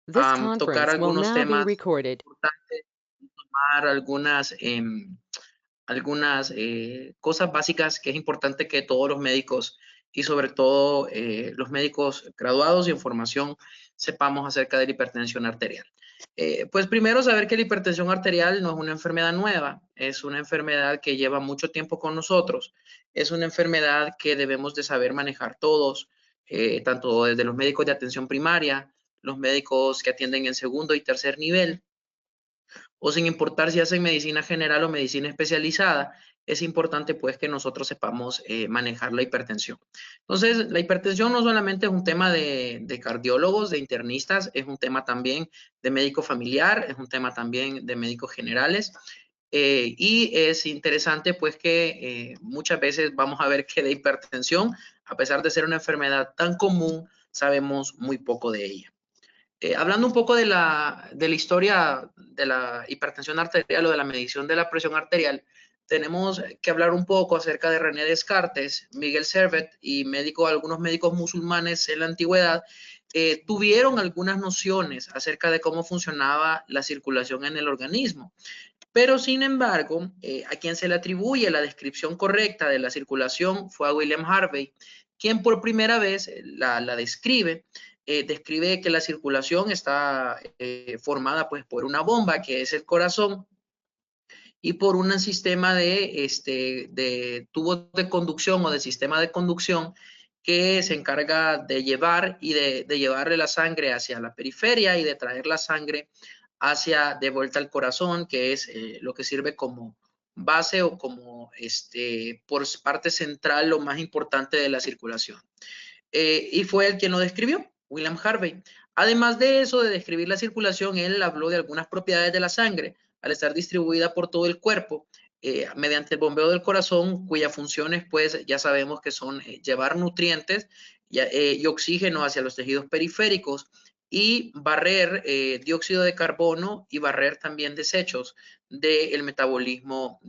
This tocar conference will algunos now be temas recorded. importantes, tomar algunas cosas básicas que es importante que todos los médicos y sobre todo los médicos graduados y en formación sepamos acerca de la hipertensión arterial. Pues primero saber que la hipertensión arterial no es una enfermedad nueva, es una enfermedad que lleva mucho tiempo con nosotros, es una enfermedad que debemos de saber manejar todos, tanto desde los médicos de atención primaria, los médicos que atienden en segundo y tercer nivel, o sin importar si hacen medicina general o medicina especializada, es importante pues que nosotros sepamos manejar la hipertensión. Entonces, la hipertensión no solamente es un tema de cardiólogos, de internistas, es un tema también de médico familiar, es un tema también de médicos generales. Y es interesante pues que muchas veces vamos a ver que de hipertensión, a pesar de ser una enfermedad tan común, sabemos muy poco de ella. Hablando un poco de la historia de la hipertensión arterial o de la medición de la presión arterial, tenemos que hablar un poco acerca de René Descartes, Miguel Servet y algunos médicos musulmanes en la antigüedad tuvieron algunas nociones acerca de cómo funcionaba la circulación en el organismo. Pero, sin embargo, a quien se le atribuye la descripción correcta de la circulación fue a William Harvey, quien por primera vez la describe. Describe que la circulación está formada pues, por una bomba, que es el corazón, y por un sistema de tubos de conducción o de sistema de conducción que se encarga de llevar de llevarle la sangre hacia la periferia y de traer la sangre de vuelta al corazón, que es lo que sirve como base o como por parte central lo más importante de la circulación. Y fue él quien lo describió, William Harvey. Además de eso, de describir la circulación, él habló de algunas propiedades de la sangre al estar distribuida por todo el cuerpo mediante el bombeo del corazón, cuyas funciones pues ya sabemos que son llevar nutrientes y oxígeno hacia los tejidos periféricos y barrer dióxido de carbono y barrer también desechos del metabolismo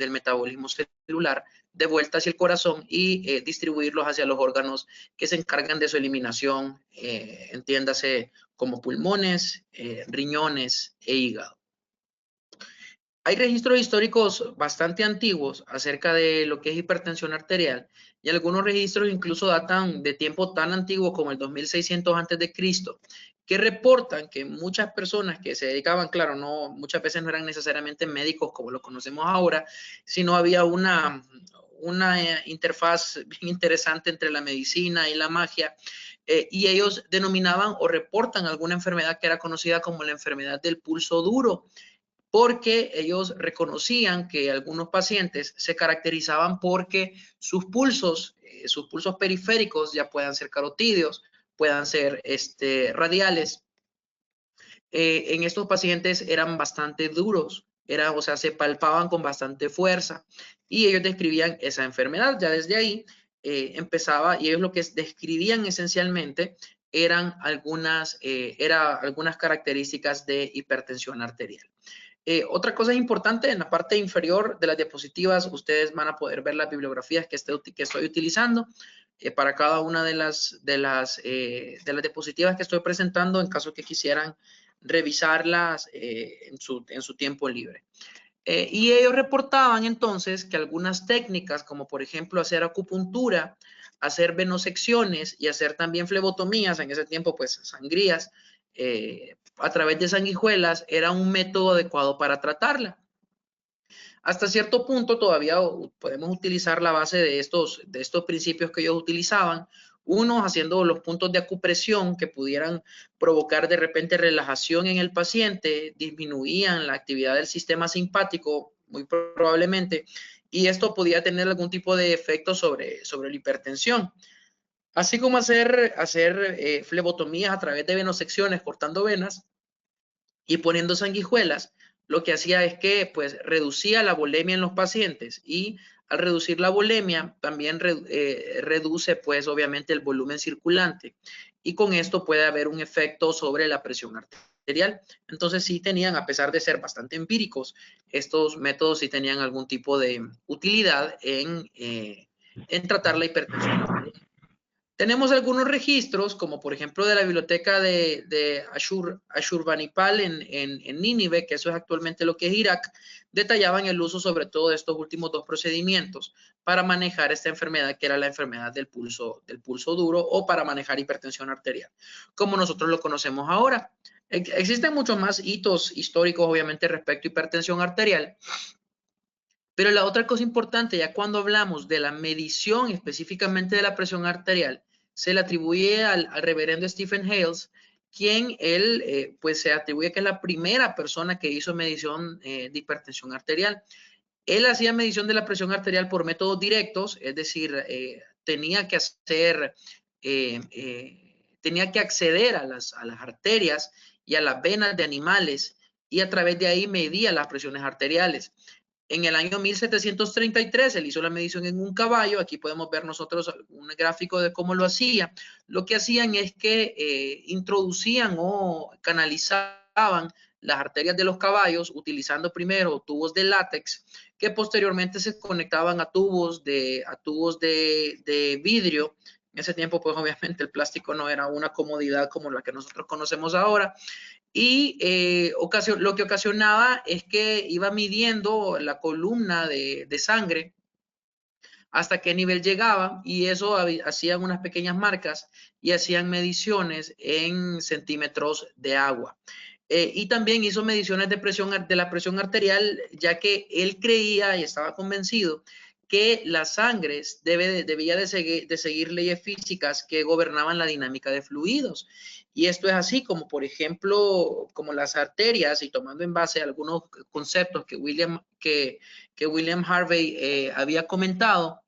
celular de vuelta hacia el corazón y distribuirlos hacia los órganos que se encargan de su eliminación, entiéndase como pulmones, riñones e hígado. Hay registros históricos bastante antiguos acerca de lo que es hipertensión arterial y algunos registros incluso datan de tiempo tan antiguo como el 2600 a.C., que reportan que muchas personas que se dedicaban, claro, no, muchas veces no eran necesariamente médicos como lo conocemos ahora, sino había una interfaz bien interesante entre la medicina y la magia, y ellos denominaban o reportan alguna enfermedad que era conocida como la enfermedad del pulso duro, porque ellos reconocían que algunos pacientes se caracterizaban porque sus pulsos periféricos, ya puedan ser carotídeos, puedan ser radiales, en estos pacientes eran bastante duros, o sea, se palpaban con bastante fuerza y ellos describían esa enfermedad. Ya desde ahí empezaba y ellos lo que describían esencialmente algunas características de hipertensión arterial. Otra cosa importante, en la parte inferior de las diapositivas, ustedes van a poder ver las bibliografías que estoy utilizando para cada una de las diapositivas que estoy presentando, en caso que quisieran revisarlas en su tiempo libre. Y ellos reportaban entonces que algunas técnicas, como por ejemplo hacer acupuntura, hacer venosecciones y hacer también flebotomías, en ese tiempo pues sangrías, a través de sanguijuelas, era un método adecuado para tratarla. Hasta cierto punto todavía podemos utilizar la base de estos principios que ellos utilizaban, unos haciendo los puntos de acupresión que pudieran provocar de repente relajación en el paciente, disminuían la actividad del sistema simpático muy probablemente, y esto podía tener algún tipo de efecto sobre la hipertensión. Así como hacer flebotomías a través de venosecciones, cortando venas y poniendo sanguijuelas, lo que hacía es que pues reducía la volemia en los pacientes y al reducir la volemia también reduce pues obviamente el volumen circulante y con esto puede haber un efecto sobre la presión arterial. Entonces sí tenían, a pesar de ser bastante empíricos, estos métodos sí tenían algún tipo de utilidad en tratar la hipertensión arterial. Tenemos algunos registros, como por ejemplo de la biblioteca de Ashurbanipal en Nínive, que eso es actualmente lo que es Irak, detallaban el uso sobre todo de estos últimos dos procedimientos para manejar esta enfermedad, que era la enfermedad del pulso duro, o para manejar hipertensión arterial, como nosotros lo conocemos ahora. Existen muchos más hitos históricos, obviamente, respecto a hipertensión arterial. Pero la otra cosa importante, ya cuando hablamos de la medición específicamente de la presión arterial, se le atribuye al reverendo Stephen Hales, quien él, pues se atribuye que es la primera persona que hizo medición de hipertensión arterial. Él hacía medición de la presión arterial por métodos directos, es decir, tenía que acceder a las arterias y a las venas de animales y a través de ahí medía las presiones arteriales. En el año 1733 él hizo la medición en un caballo. Aquí podemos ver nosotros un gráfico de cómo lo hacía. Lo que hacían es que introducían o canalizaban las arterias de los caballos utilizando primero tubos de látex que posteriormente se conectaban a tubos de vidrio. En ese tiempo, pues obviamente el plástico no era una comodidad como la que nosotros conocemos ahora. Y lo que ocasionaba es que iba midiendo la columna de sangre hasta qué nivel llegaba, y eso hacían unas pequeñas marcas y hacían mediciones en centímetros de agua. Y también hizo mediciones de la presión arterial, ya que él creía y estaba convencido que la sangre debía de seguir leyes físicas que gobernaban la dinámica de fluidos. Y esto es así, como por ejemplo, como las arterias, y tomando en base algunos conceptos que William Harvey había comentado.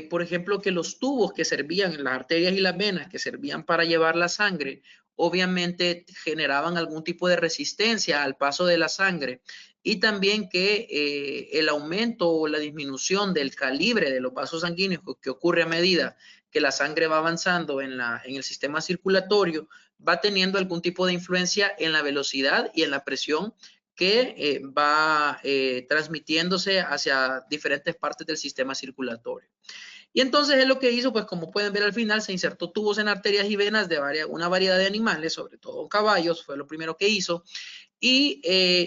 Por ejemplo, que los tubos que servían, las arterias y las venas que servían para llevar la sangre, obviamente generaban algún tipo de resistencia al paso de la sangre, y también que el aumento o la disminución del calibre de los vasos sanguíneos que ocurre a medida que la sangre va avanzando en el sistema circulatorio, va teniendo algún tipo de influencia en la velocidad y en la presión que va transmitiéndose hacia diferentes partes del sistema circulatorio. Y entonces él lo que hizo, pues como pueden ver al final, se insertó tubos en arterias y venas de una variedad de animales, sobre todo caballos, fue lo primero que hizo. Y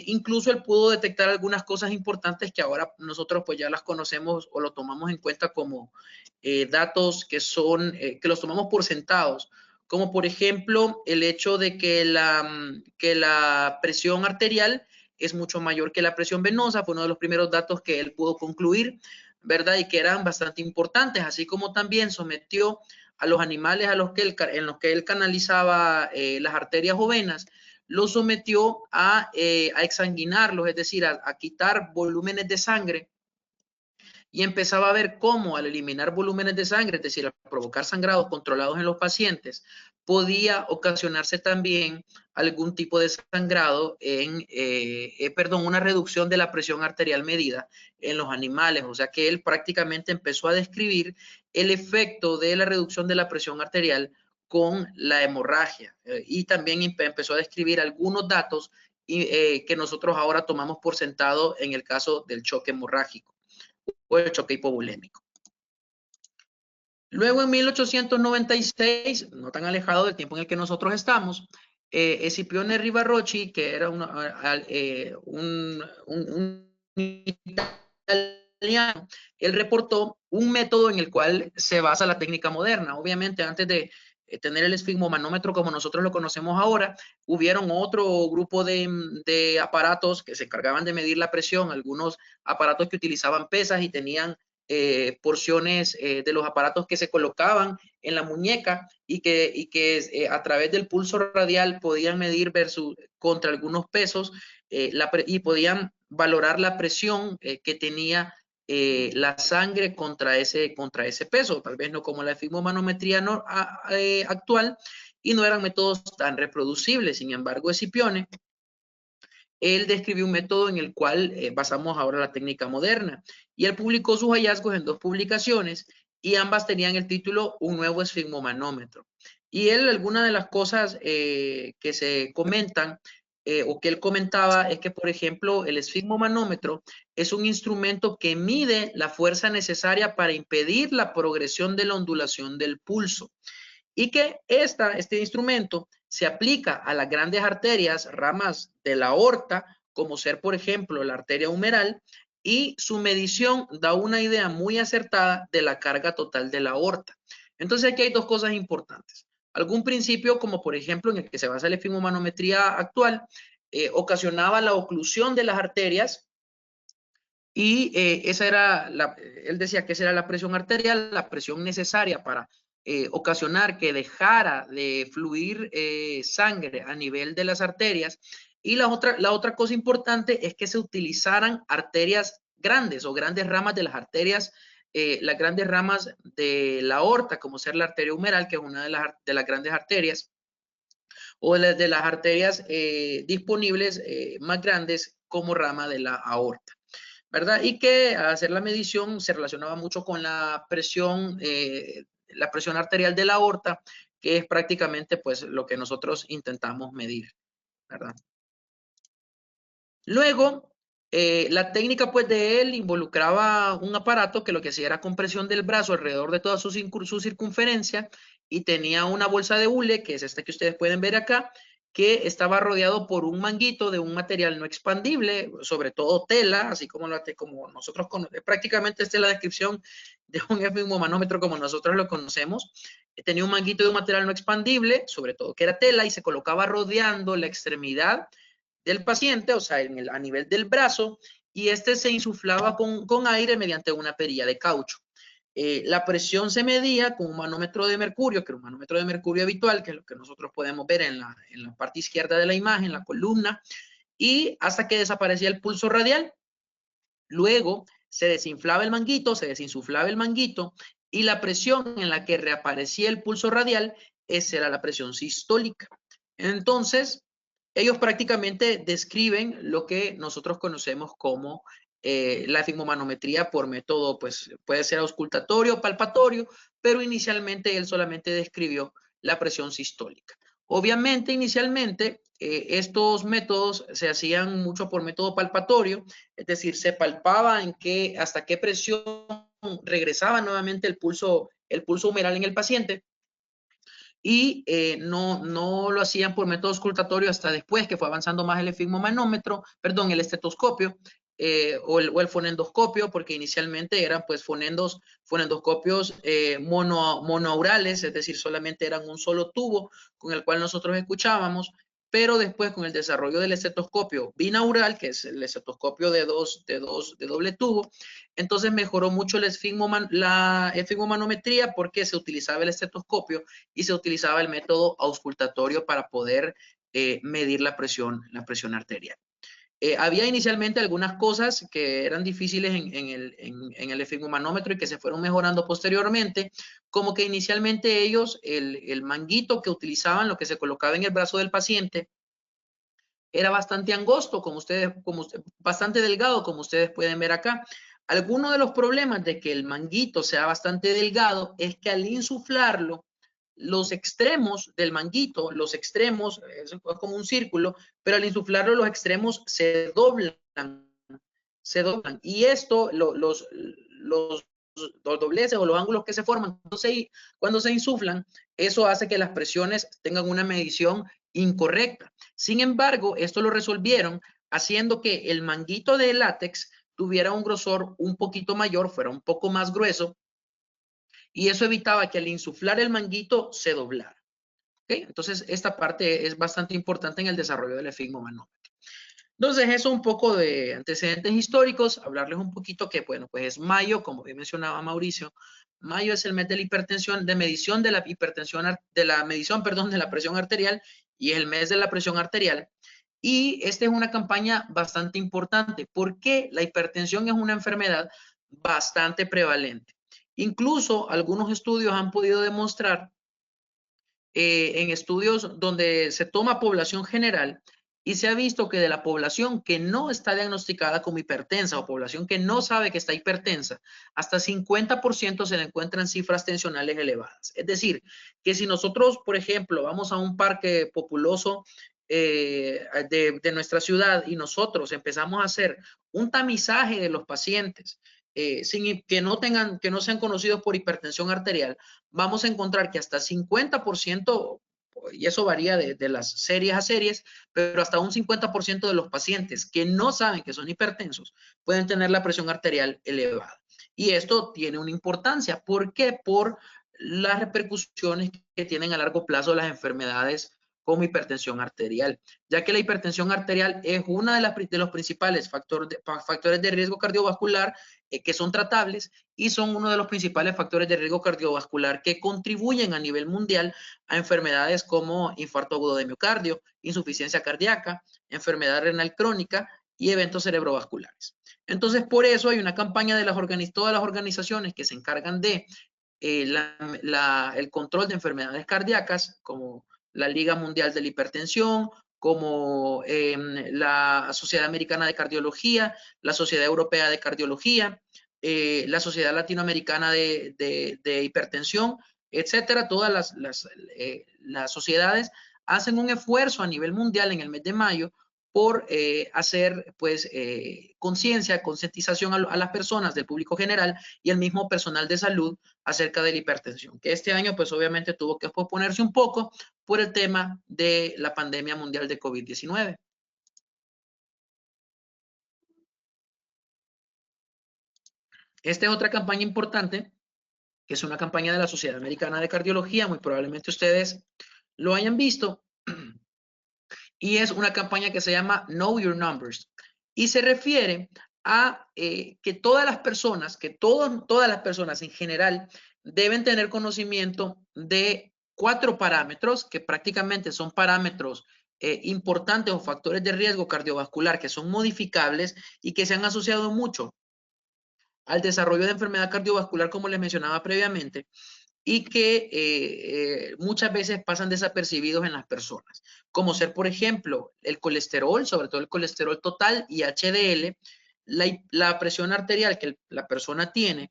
incluso él pudo detectar algunas cosas importantes que ahora nosotros pues ya las conocemos o lo tomamos en cuenta como datos que los tomamos por sentados, como por ejemplo el hecho de que la presión arterial es mucho mayor que la presión venosa. Fue uno de los primeros datos que él pudo concluir, ¿verdad? Y que eran bastante importantes, así como también sometió a los animales en los que él canalizaba las arterias o venas, los sometió a exsanguinarlos, es decir, a quitar volúmenes de sangre, y empezaba a ver cómo al eliminar volúmenes de sangre, es decir, al provocar sangrados controlados en los pacientes, podía ocasionarse también algún tipo de sangrado una reducción de la presión arterial medida en los animales. O sea que él prácticamente empezó a describir el efecto de la reducción de la presión arterial con la hemorragia, y también empezó a describir algunos datos que nosotros ahora tomamos por sentado en el caso del choque hemorrágico o el choque hipovolémico. Luego, en 1896, no tan alejado del tiempo en el que nosotros estamos, Escipione Rivarocci, que era un italiano, él reportó un método en el cual se basa la técnica moderna. Obviamente, antes de tener el esfigmomanómetro como nosotros lo conocemos ahora, hubieron otro grupo de aparatos que se encargaban de medir la presión, algunos aparatos que utilizaban pesas y tenían porciones de los aparatos que se colocaban en la muñeca y que a través del pulso radial podían medir contra algunos pesos y podían valorar la presión que tenía la sangre contra ese peso. Tal vez no como la esfigmomanometría actual, y no eran métodos tan reproducibles. Sin embargo, Escipione, él describió un método en el cual basamos ahora la técnica moderna, y él publicó sus hallazgos en 2 publicaciones, y ambas tenían el título Un nuevo esfigmomanómetro. Y él, algunas de las cosas que se comentan o que él comentaba es que, por ejemplo, el esfigmomanómetro es un instrumento que mide la fuerza necesaria para impedir la progresión de la ondulación del pulso y que este instrumento se aplica a las grandes arterias, ramas de la aorta, como ser, por ejemplo, la arteria humeral, y su medición da una idea muy acertada de la carga total de la aorta. Entonces aquí hay dos cosas importantes. Algún principio, como por ejemplo en el que se basa la esfigmomanometría actual, ocasionaba la oclusión de las arterias y él decía que esa era la presión arterial, la presión necesaria para ocasionar que dejara de fluir sangre a nivel de las arterias. Y la otra cosa importante es que se utilizaran arterias grandes o grandes ramas de las arterias, las grandes ramas de la aorta, como ser la arteria humeral, que es una de las grandes arterias, o de las arterias disponibles más grandes como rama de la aorta, ¿verdad? Y que al hacer la medición se relacionaba mucho con la presión arterial de la aorta, que es prácticamente pues lo que nosotros intentamos medir, ¿verdad? Luego, la técnica pues de él involucraba un aparato que lo que hacía era compresión del brazo alrededor de toda su circunferencia y tenía una bolsa de hule, que es esta que ustedes pueden ver acá, que estaba rodeado por un manguito de un material no expandible, sobre todo tela, así como nosotros conocemos. Prácticamente esta es la descripción de un esfigmomanómetro como nosotros lo conocemos. Tenía un manguito de un material no expandible, sobre todo que era tela, y se colocaba rodeando la extremidad del paciente, o sea, a nivel del brazo, y este se insuflaba con aire mediante una perilla de caucho. La presión se medía con un manómetro de mercurio, que era un manómetro de mercurio habitual, que es lo que nosotros podemos ver en la parte izquierda de la imagen, la columna, y hasta que desaparecía el pulso radial. Luego se desinflaba el manguito, se desinsuflaba el manguito, y la presión en la que reaparecía el pulso radial, esa era la presión sistólica. Entonces, ellos prácticamente describen lo que nosotros conocemos como la esfigmomanometría por método, pues puede ser auscultatorio o palpatorio, pero inicialmente él solamente describió la presión sistólica. Obviamente, inicialmente, estos métodos se hacían mucho por método palpatorio, es decir, se palpaba hasta qué presión regresaba nuevamente el pulso humeral en el paciente, y no lo hacían por método auscultatorio hasta después que fue avanzando más el esfigmomanómetro, perdón, el estetoscopio o el fonendoscopio, porque inicialmente eran pues fonendoscopios monoaurales, es decir, solamente eran un solo tubo con el cual nosotros escuchábamos, pero después con el desarrollo del estetoscopio binaural, que es el estetoscopio de doble tubo, entonces mejoró mucho la esfigmomanometría porque se utilizaba el estetoscopio y se utilizaba el método auscultatorio para poder medir la presión arterial. Había inicialmente algunas cosas que eran difíciles en el esfigmomanómetro y que se fueron mejorando posteriormente, como que inicialmente ellos, el manguito que utilizaban, lo que se colocaba en el brazo del paciente, era bastante angosto, bastante delgado, como ustedes pueden ver acá. Alguno de los problemas de que el manguito sea bastante delgado es que al insuflarlo, los extremos del manguito, es como un círculo, pero al insuflarlo los extremos se doblan. Y esto, los dobleces o los ángulos que se forman cuando se insuflan, eso hace que las presiones tengan una medición incorrecta. Sin embargo, esto lo resolvieron haciendo que el manguito de látex tuviera un grosor un poquito mayor, fuera un poco más grueso, y eso evitaba que al insuflar el manguito se doblara. ¿Okay? Entonces, esta parte es bastante importante en el desarrollo del esfigmomanómetro. Entonces, eso un poco de antecedentes históricos, hablarles un poquito que, bueno, pues es mayo, como bien mencionaba Mauricio, mayo es el mes de la hipertensión, de medición de la hipertensión, de la medición, perdón, de la presión arterial, y es el mes de la presión arterial. Y esta es una campaña bastante importante porque la hipertensión es una enfermedad bastante prevalente. Incluso algunos estudios han podido demostrar en estudios donde se toma población general y se ha visto que de la población que no está diagnosticada como hipertensa o población que no sabe que está hipertensa, hasta 50% se le encuentran cifras tensionales elevadas. Es decir, que si nosotros, por ejemplo, vamos a un parque populoso de nuestra ciudad y nosotros empezamos a hacer un tamizaje de los pacientes sin que no sean conocidos por hipertensión arterial, vamos a encontrar que hasta 50%, y eso varía de las series a series, pero hasta un 50% de los pacientes que no saben que son hipertensos pueden tener la presión arterial elevada. Y esto tiene una importancia. ¿Por qué? Por las repercusiones que tienen a largo plazo las enfermedades como hipertensión arterial, ya que la hipertensión arterial es uno de los principales factores de riesgo cardiovascular que son tratables y son uno de los principales factores de riesgo cardiovascular que contribuyen a nivel mundial a enfermedades como infarto agudo de miocardio, insuficiencia cardíaca, enfermedad renal crónica y eventos cerebrovasculares. Entonces, por eso hay una campaña de todas las organizaciones que se encargan de el control de enfermedades cardíacas, como la Liga Mundial de la Hipertensión, como la Sociedad Americana de Cardiología, la Sociedad Europea de Cardiología, la Sociedad Latinoamericana de Hipertensión, etcétera. Todas las sociedades hacen un esfuerzo a nivel mundial en el mes de mayo por hacer pues concientización a las personas del público general y al mismo personal de salud acerca de la hipertensión, que este año pues obviamente tuvo que posponerse un poco por el tema de la pandemia mundial de COVID-19. Esta es otra campaña importante, que es una campaña de la Sociedad Americana de Cardiología, muy probablemente ustedes lo hayan visto, y es una campaña que se llama Know Your Numbers, y se refiere a que todas las personas en general deben tener conocimiento de 4 parámetros que prácticamente son parámetros importantes o factores de riesgo cardiovascular que son modificables y que se han asociado mucho al desarrollo de enfermedad cardiovascular, como les mencionaba previamente, y que muchas veces pasan desapercibidos en las personas, como ser, por ejemplo, el colesterol, sobre todo el colesterol total y HDL, la presión arterial que la persona tiene,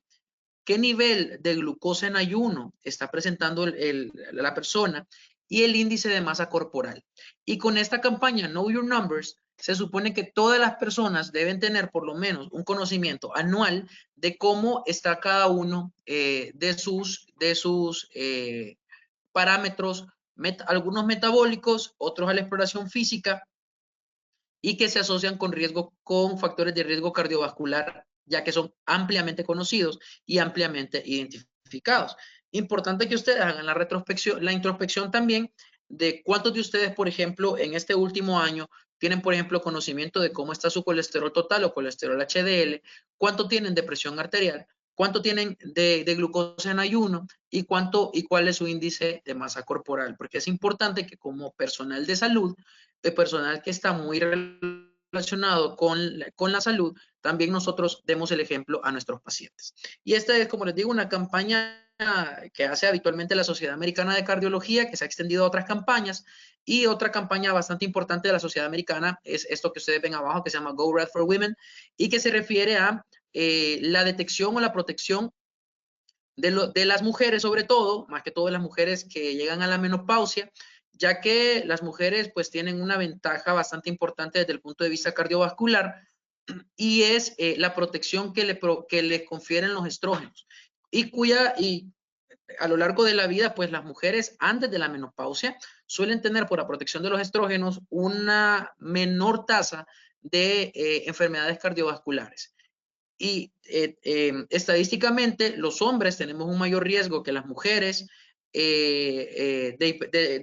qué nivel de glucosa en ayuno está presentando la persona y el índice de masa corporal. Y con esta campaña Know Your Numbers, se supone que todas las personas deben tener por lo menos un conocimiento anual de cómo está cada uno de sus parámetros, algunos metabólicos, otros a la exploración física, y que se asocian con factores de riesgo cardiovascular, ya que son ampliamente conocidos y ampliamente identificados. Importante que ustedes hagan la introspección también de cuántos de ustedes, por ejemplo, en este último año tienen, por ejemplo, conocimiento de cómo está su colesterol total o colesterol HDL, cuánto tienen de presión arterial, cuánto tienen de glucosa en ayuno y cuál es su índice de masa corporal, porque es importante que como personal de salud, de personal que está muy relacionado con la salud, también nosotros demos el ejemplo a nuestros pacientes. Y esta es, como les digo, una campaña que hace habitualmente la Sociedad Americana de Cardiología, que se ha extendido a otras campañas, y otra campaña bastante importante de la Sociedad Americana es esto que ustedes ven abajo, que se llama Go Red for Women, y que se refiere a la detección o la protección de las mujeres, sobre todo, más que todo de las mujeres que llegan a la menopausia, ya que las mujeres pues tienen una ventaja bastante importante desde el punto de vista cardiovascular y es la protección que le confieren los estrógenos y a lo largo de la vida pues las mujeres antes de la menopausia suelen tener por la protección de los estrógenos una menor tasa de enfermedades cardiovasculares. Y estadísticamente los hombres tenemos un mayor riesgo que las mujeres de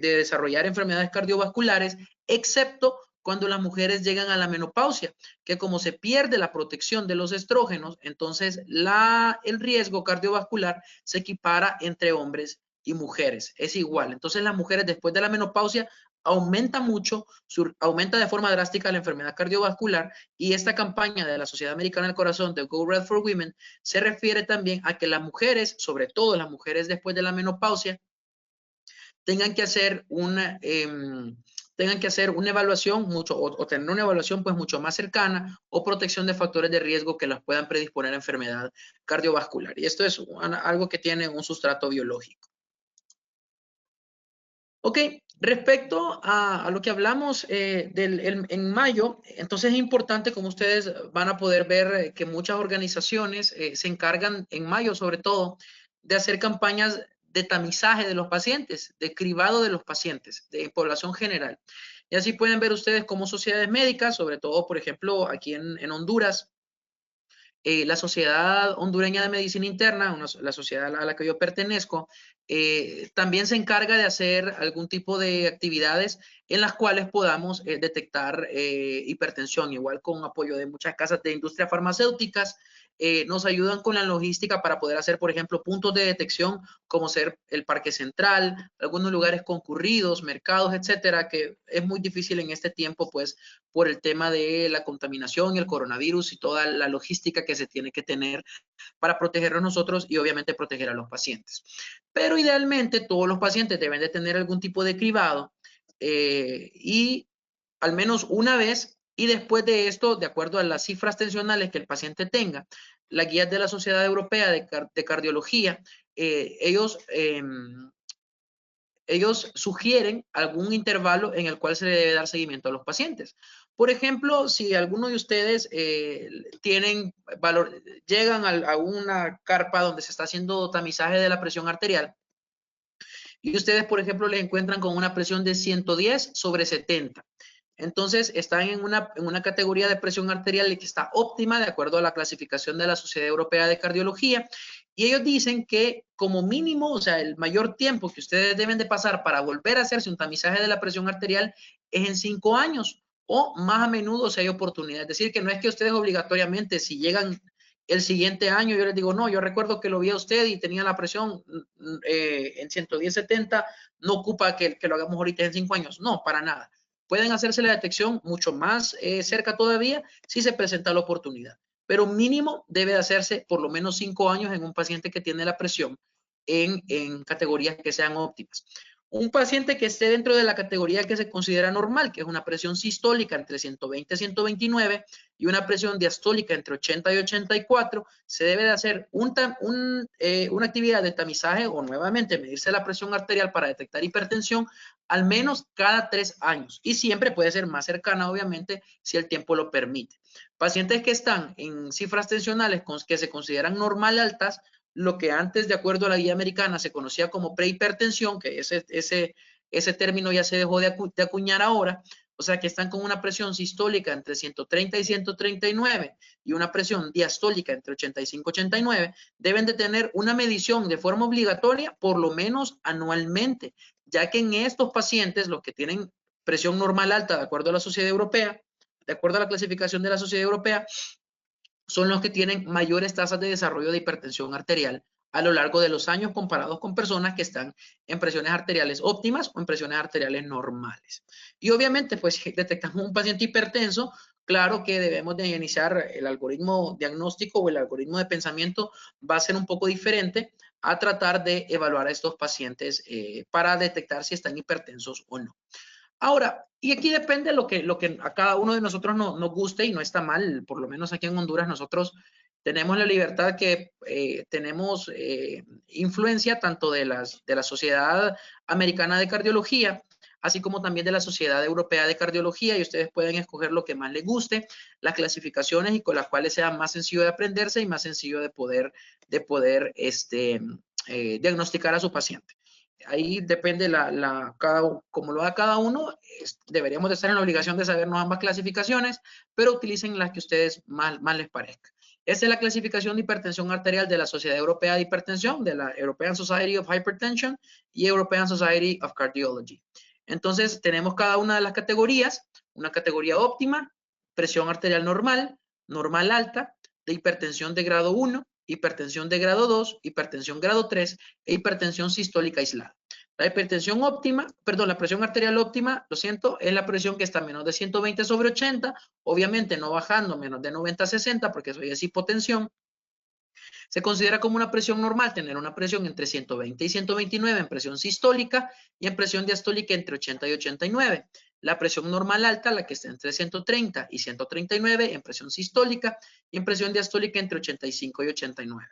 desarrollar enfermedades cardiovasculares, excepto cuando las mujeres llegan a la menopausia, que como se pierde la protección de los estrógenos, entonces el riesgo cardiovascular se equipara entre hombres y mujeres, es igual. Entonces las mujeres después de la menopausia aumenta mucho, aumenta de forma drástica la enfermedad cardiovascular, y esta campaña de la Sociedad Americana del Corazón de Go Red for Women se refiere también a que las mujeres, sobre todo las mujeres después de la menopausia, tengan que hacer una evaluación o tener una evaluación pues mucho más cercana o protección de factores de riesgo que las puedan predisponer a enfermedad cardiovascular. Y esto es algo que tiene un sustrato biológico. Ok, respecto a lo que hablamos en mayo, entonces es importante, como ustedes van a poder ver, que muchas organizaciones se encargan en mayo, sobre todo, de hacer campañas de tamizaje de los pacientes, de cribado de los pacientes, de población general. Y así pueden ver ustedes cómo sociedades médicas, sobre todo, por ejemplo, aquí en Honduras, la Sociedad Hondureña de Medicina Interna, la sociedad a la que yo pertenezco, también se encarga de hacer algún tipo de actividades en las cuales podamos detectar hipertensión, igual con apoyo de muchas casas de industrias farmacéuticas. Nos ayudan con la logística para poder hacer, por ejemplo, puntos de detección como ser el Parque Central, algunos lugares concurridos, mercados, etcétera, que es muy difícil en este tiempo, pues, por el tema de la contaminación, el coronavirus y toda la logística que se tiene que tener para protegernos nosotros y obviamente proteger a los pacientes. Pero idealmente todos los pacientes deben de tener algún tipo de cribado y al menos una vez, y después de esto, de acuerdo a las cifras tensionales que el paciente tenga, las guías de la Sociedad Europea de Cardiología, ellos sugieren algún intervalo en el cual se le debe dar seguimiento a los pacientes. Por ejemplo, si alguno de ustedes llegan a una carpa donde se está haciendo tamizaje de la presión arterial y ustedes, por ejemplo, les encuentran con una presión de 110/70. Entonces, están en una categoría de presión arterial que está óptima de acuerdo a la clasificación de la Sociedad Europea de Cardiología. Y ellos dicen que como mínimo, o sea, el mayor tiempo que ustedes deben de pasar para volver a hacerse un tamizaje de la presión arterial es en 5 años o más a menudo si hay oportunidad. Es decir, que no es que ustedes obligatoriamente, si llegan el siguiente año, yo les digo, no, yo recuerdo que lo vi a usted y tenía la presión en 110/70, no ocupa que lo hagamos ahorita en 5 años. No, para nada. Pueden hacerse la detección mucho más cerca todavía si se presenta la oportunidad. Pero mínimo debe hacerse por lo menos 5 años en un paciente que tiene la presión en categorías que sean óptimas. Un paciente que esté dentro de la categoría que se considera normal, que es una presión sistólica entre 120 y 129 y una presión diastólica entre 80 y 84, se debe de hacer una actividad de tamizaje o nuevamente medirse la presión arterial para detectar hipertensión al menos cada 3 años y siempre puede ser más cercana, obviamente, si el tiempo lo permite. Pacientes que están en cifras tensionales que se consideran normal altas, lo que antes, de acuerdo a la guía americana, se conocía como prehipertensión, que ese término ya se dejó de acuñar ahora, o sea que están con una presión sistólica entre 130 y 139 y una presión diastólica entre 85 y 89, deben de tener una medición de forma obligatoria por lo menos anualmente, ya que en estos pacientes, los que tienen presión normal alta, de acuerdo a la Sociedad Europea, de acuerdo a la clasificación de la Sociedad Europea, son los que tienen mayores tasas de desarrollo de hipertensión arterial a lo largo de los años comparados con personas que están en presiones arteriales óptimas o en presiones arteriales normales. Y obviamente, pues si detectamos un paciente hipertenso, claro que debemos de iniciar el algoritmo diagnóstico o el algoritmo de pensamiento va a ser un poco diferente a tratar de evaluar a estos pacientes para detectar si están hipertensos o no. Ahora, y aquí depende lo que a cada uno de nosotros nos guste y no está mal, por lo menos aquí en Honduras nosotros tenemos la libertad que tenemos influencia tanto de la Sociedad Americana de Cardiología, así como también de la Sociedad Europea de Cardiología, y ustedes pueden escoger lo que más les guste, las clasificaciones y con las cuales sea más sencillo de aprenderse y más sencillo de poder diagnosticar a su paciente. Ahí depende como lo haga cada uno, deberíamos de estar en la obligación de sabernos ambas clasificaciones, pero utilicen las que ustedes más les parezca. Esta es la clasificación de hipertensión arterial de la Sociedad Europea de Hipertensión, de la European Society of Hypertension y European Society of Cardiology. Entonces, tenemos cada una de las categorías, una categoría óptima, presión arterial normal, normal alta, de hipertensión de grado 1, hipertensión de grado 2, hipertensión grado 3 e hipertensión sistólica aislada. La hipertensión óptima, perdón, la presión arterial óptima, lo siento, es la presión que está menos de 120/80, obviamente no bajando menos de 90/60 porque eso ya es hipotensión. Se considera como una presión normal tener una presión entre 120 y 129 en presión sistólica y en presión diastólica entre 80 y 89. La presión normal alta, la que está entre 130 y 139 en presión sistólica y en presión diastólica entre 85 y 89.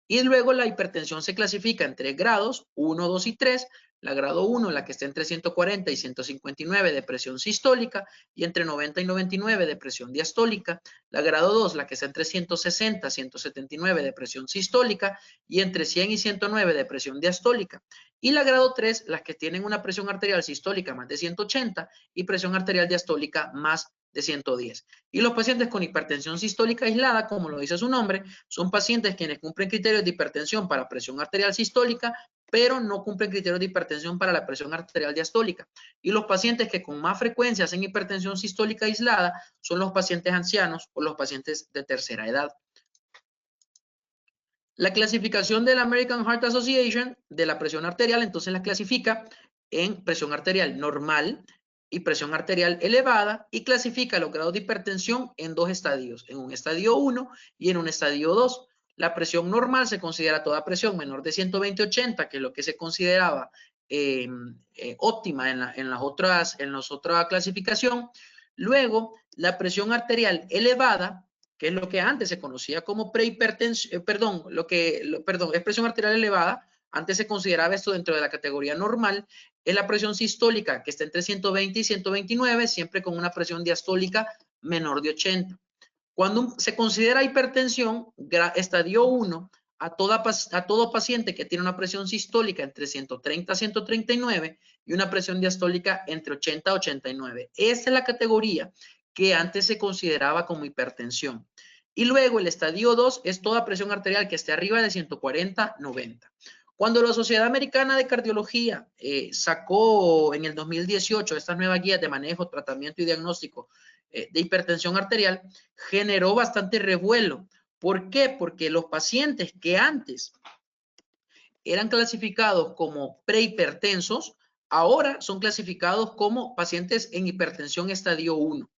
Y luego la hipertensión se clasifica en 3 grados, 1, 2 y 3. La grado 1, la que está entre 140 y 159 de presión sistólica y entre 90 y 99 de presión diastólica. La grado 2, la que está entre 160 y 179 de presión sistólica y entre 100 y 109 de presión diastólica. Y la grado 3, las que tienen una presión arterial sistólica más de 180 y presión arterial diastólica más de 110. Y los pacientes con hipertensión sistólica aislada, como lo dice su nombre, son pacientes quienes cumplen criterios de hipertensión para presión arterial sistólica, pero no cumplen criterios de hipertensión para la presión arterial diastólica. Y los pacientes que con más frecuencia hacen hipertensión sistólica aislada son los pacientes ancianos o los pacientes de tercera edad. La clasificación de la American Heart Association de la presión arterial, entonces la clasifica en presión arterial normal y presión arterial elevada y clasifica los grados de hipertensión en dos estadios, en un estadio 1 y en un estadio 2. La presión normal se considera toda presión menor de 120/80, que es lo que se consideraba óptima en la otra clasificación. Luego, la presión arterial elevada, que es lo que antes se conocía como prehipertensión, es presión arterial elevada, antes se consideraba esto dentro de la categoría normal, es la presión sistólica que está entre 120 y 129, siempre con una presión diastólica menor de 80. Cuando se considera hipertensión, estadio 1, a todo paciente que tiene una presión sistólica entre 130 a 139 y una presión diastólica entre 80 a 89. Esta es la categoría que antes se consideraba como hipertensión. Y luego el estadio 2 es toda presión arterial que esté arriba de 140/90. Cuando la Sociedad Americana de Cardiología sacó en el 2018 estas nuevas guías de manejo, tratamiento y diagnóstico de hipertensión arterial, generó bastante revuelo. ¿Por qué? Porque los pacientes que antes eran clasificados como prehipertensos, ahora son clasificados como pacientes en hipertensión estadio 1.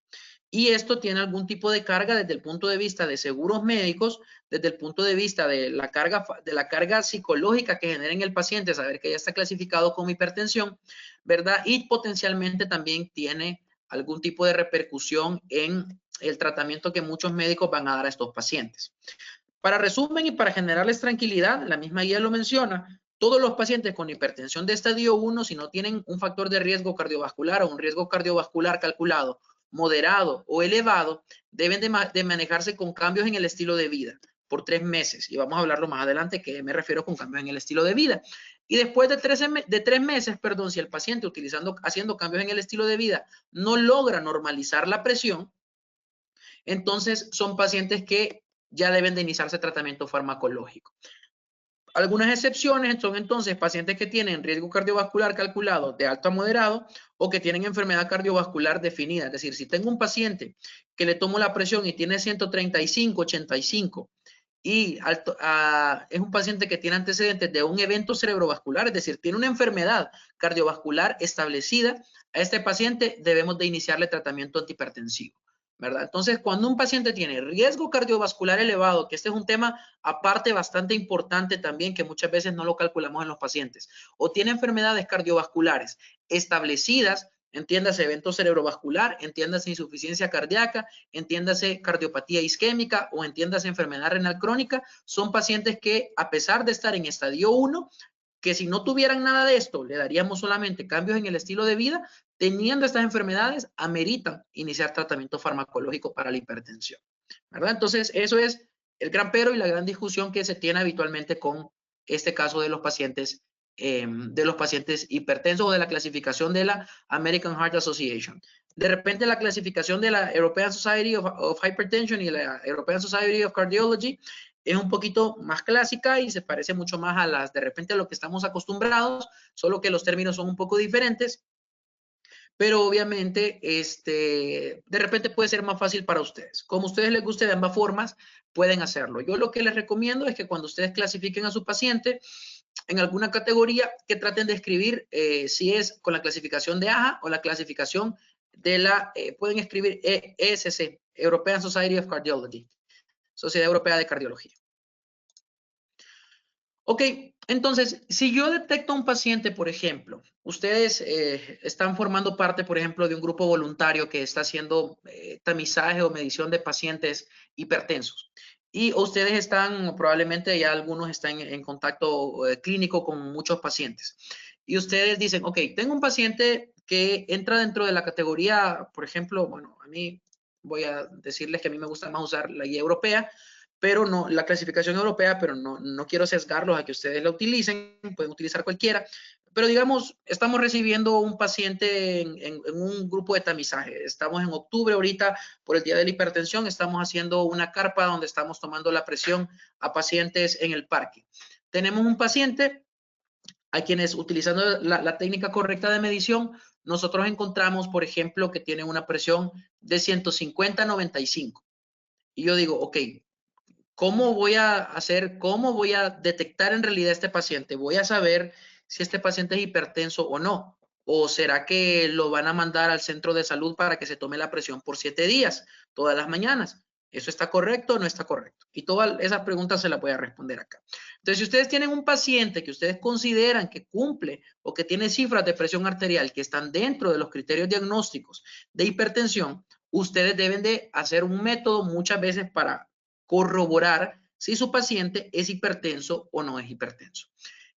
Y esto tiene algún tipo de carga desde el punto de vista de seguros médicos, desde el punto de vista de la carga psicológica que genera en el paciente, saber que ya está clasificado como hipertensión, ¿verdad? Y potencialmente también tiene algún tipo de repercusión en el tratamiento que muchos médicos van a dar a estos pacientes. Para resumen y para generarles tranquilidad, la misma guía lo menciona, todos los pacientes con hipertensión de estadio 1, si no tienen un factor de riesgo cardiovascular o un riesgo cardiovascular calculado moderado o elevado, deben de manejarse con cambios en el estilo de vida por 3 meses. Y vamos a hablarlo más adelante, que me refiero con cambios en el estilo de vida. Y después de 3 meses, si el paciente haciendo cambios en el estilo de vida no logra normalizar la presión, entonces son pacientes que ya deben de iniciarse tratamiento farmacológico. Algunas excepciones son entonces pacientes que tienen riesgo cardiovascular calculado de alto a moderado o que tienen enfermedad cardiovascular definida. Es decir, si tengo un paciente que le tomo la presión y tiene 135, 85 y es un paciente que tiene antecedentes de un evento cerebrovascular, es decir, tiene una enfermedad cardiovascular establecida, a este paciente debemos de iniciarle tratamiento antihipertensivo, ¿verdad? Entonces, cuando un paciente tiene riesgo cardiovascular elevado, que este es un tema aparte bastante importante también, que muchas veces no lo calculamos en los pacientes, o tiene enfermedades cardiovasculares establecidas, entiéndase evento cerebrovascular, entiéndase insuficiencia cardíaca, entiéndase cardiopatía isquémica o entiéndase enfermedad renal crónica, son pacientes que a pesar de estar en estadio 1, que si no tuvieran nada de esto, le daríamos solamente cambios en el estilo de vida, teniendo estas enfermedades, ameritan iniciar tratamiento farmacológico para la hipertensión, ¿verdad? Entonces, eso es el gran pero y la gran discusión que se tiene habitualmente con este caso de los pacientes hipertensos o de la clasificación de la American Heart Association. De repente, la clasificación de la European Society of Hypertension y la European Society of Cardiology es un poquito más clásica y se parece mucho más a de repente a lo que estamos acostumbrados, solo que los términos son un poco diferentes, pero obviamente de repente puede ser más fácil para ustedes. Como a ustedes les guste de ambas formas, pueden hacerlo. Yo lo que les recomiendo es que cuando ustedes clasifiquen a su paciente en alguna categoría, que traten de escribir si es con la clasificación de AHA o la clasificación de pueden escribir ESC, European Society of Cardiology. Sociedad Europea de Cardiología. Ok, entonces, si yo detecto a un paciente, por ejemplo, ustedes están formando parte, por ejemplo, de un grupo voluntario que está haciendo tamizaje o medición de pacientes hipertensos. Y ustedes están, probablemente ya algunos están en contacto clínico con muchos pacientes. y ustedes dicen, ok, tengo un paciente que entra dentro de la categoría, por ejemplo, bueno, a mí voy a decirles que a mí me gusta más usar la guía europea, pero no, la clasificación europea, pero no quiero sesgarlos a que ustedes la utilicen, pueden utilizar cualquiera. Pero digamos, estamos recibiendo un paciente en un grupo de tamizaje. Estamos en octubre ahorita por el Día de la Hipertensión. Estamos haciendo una carpa donde estamos tomando la presión a pacientes en el parque. Tenemos un paciente a quienes utilizando la técnica correcta de medición, nosotros encontramos, por ejemplo, que tiene una presión de 150/95. Y yo digo, ok, ¿cómo voy a hacer, cómo voy a detectar en realidad este paciente? ¿Voy a saber si este paciente es hipertenso o no? ¿O será que lo van a mandar al centro de salud para que se tome la presión por 7 días, todas las mañanas? ¿Eso está correcto o no está correcto? Y todas esas preguntas se las voy a responder acá. Entonces, si ustedes tienen un paciente que ustedes consideran que cumple o que tiene cifras de presión arterial que están dentro de los criterios diagnósticos de hipertensión, ustedes deben de hacer un método muchas veces para corroborar si su paciente es hipertenso o no es hipertenso.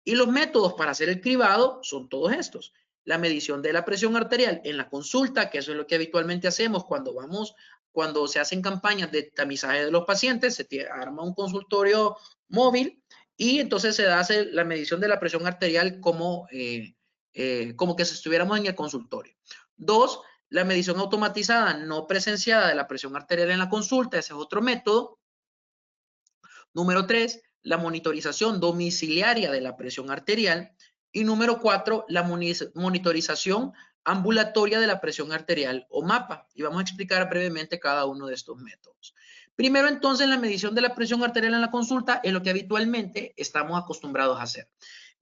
Y los métodos para hacer el cribado son todos estos. La medición de la presión arterial en la consulta, que eso es lo que habitualmente hacemos cuando se hacen campañas de tamizaje de los pacientes, se arma un consultorio móvil y entonces se hace la medición de la presión arterial como que si estuviéramos en el consultorio. 2, la medición automatizada no presenciada de la presión arterial en la consulta, ese es otro método. Número 3, la monitorización domiciliaria de la presión arterial. Y número 4, la monitorización ambulatoria de la presión arterial o MAPA. Y vamos a explicar brevemente cada uno de estos métodos. Primero, entonces, la medición de la presión arterial en la consulta es lo que habitualmente estamos acostumbrados a hacer.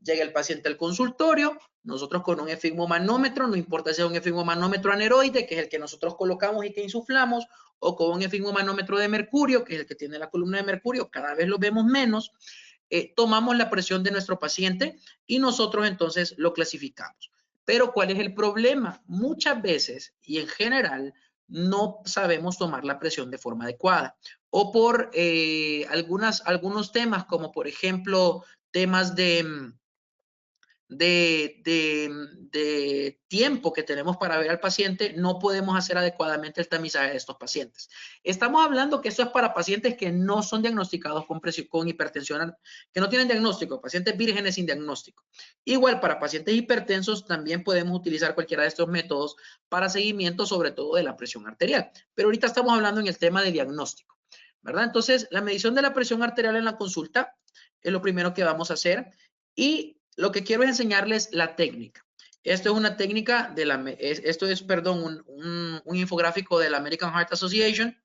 Llega el paciente al consultorio, nosotros con un esfigmomanómetro, no importa si es un esfigmomanómetro aneroide, que es el que nosotros colocamos y que insuflamos, o con un esfigmomanómetro de mercurio, que es el que tiene la columna de mercurio, cada vez lo vemos menos, tomamos la presión de nuestro paciente y nosotros entonces lo clasificamos. Pero ¿cuál es el problema? Muchas veces y en general no sabemos tomar la presión de forma adecuada o por algunos temas como por ejemplo temas de tiempo que tenemos para ver al paciente, no podemos hacer adecuadamente el tamizaje de estos pacientes. Estamos hablando que esto es para pacientes que no son diagnosticados con hipertensión, que no tienen diagnóstico, pacientes vírgenes sin diagnóstico. Igual para pacientes hipertensos también podemos utilizar cualquiera de estos métodos para seguimiento, sobre todo de la presión arterial. Pero ahorita estamos hablando en el tema de diagnóstico, ¿verdad? Entonces, la medición de la presión arterial en la consulta es lo primero que vamos a hacer y lo que quiero es enseñarles la técnica. Esto es una técnica perdón, un infográfico de la American Heart Association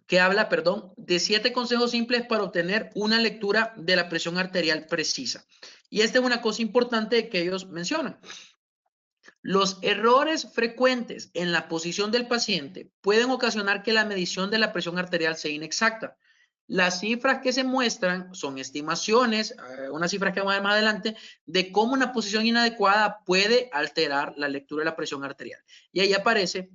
que habla, perdón, de 7 consejos simples para obtener una lectura de la presión arterial precisa. Y esta es una cosa importante que ellos mencionan. Los errores frecuentes en la posición del paciente pueden ocasionar que la medición de la presión arterial sea inexacta. Las cifras que se muestran son estimaciones, unas cifras que vamos a ver más adelante, de cómo una posición inadecuada puede alterar la lectura de la presión arterial. Y ahí aparece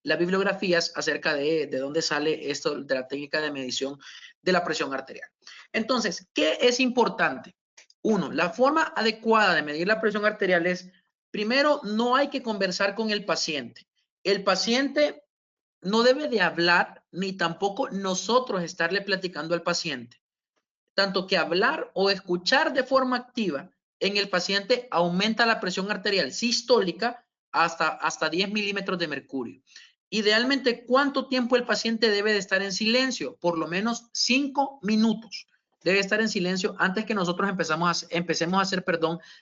las bibliografías acerca de dónde sale esto de la técnica de medición de la presión arterial. Entonces, ¿qué es importante? Uno, la forma adecuada de medir la presión arterial es, primero, no hay que conversar con el paciente. El paciente no debe de hablar ni tampoco nosotros estarle platicando al paciente. Tanto que hablar o escuchar de forma activa en el paciente aumenta la presión arterial sistólica hasta 10 milímetros de mercurio. Idealmente, ¿cuánto tiempo el paciente debe de estar en silencio? Por lo menos 5 minutos. Debe estar en silencio antes que nosotros empecemos a hacer,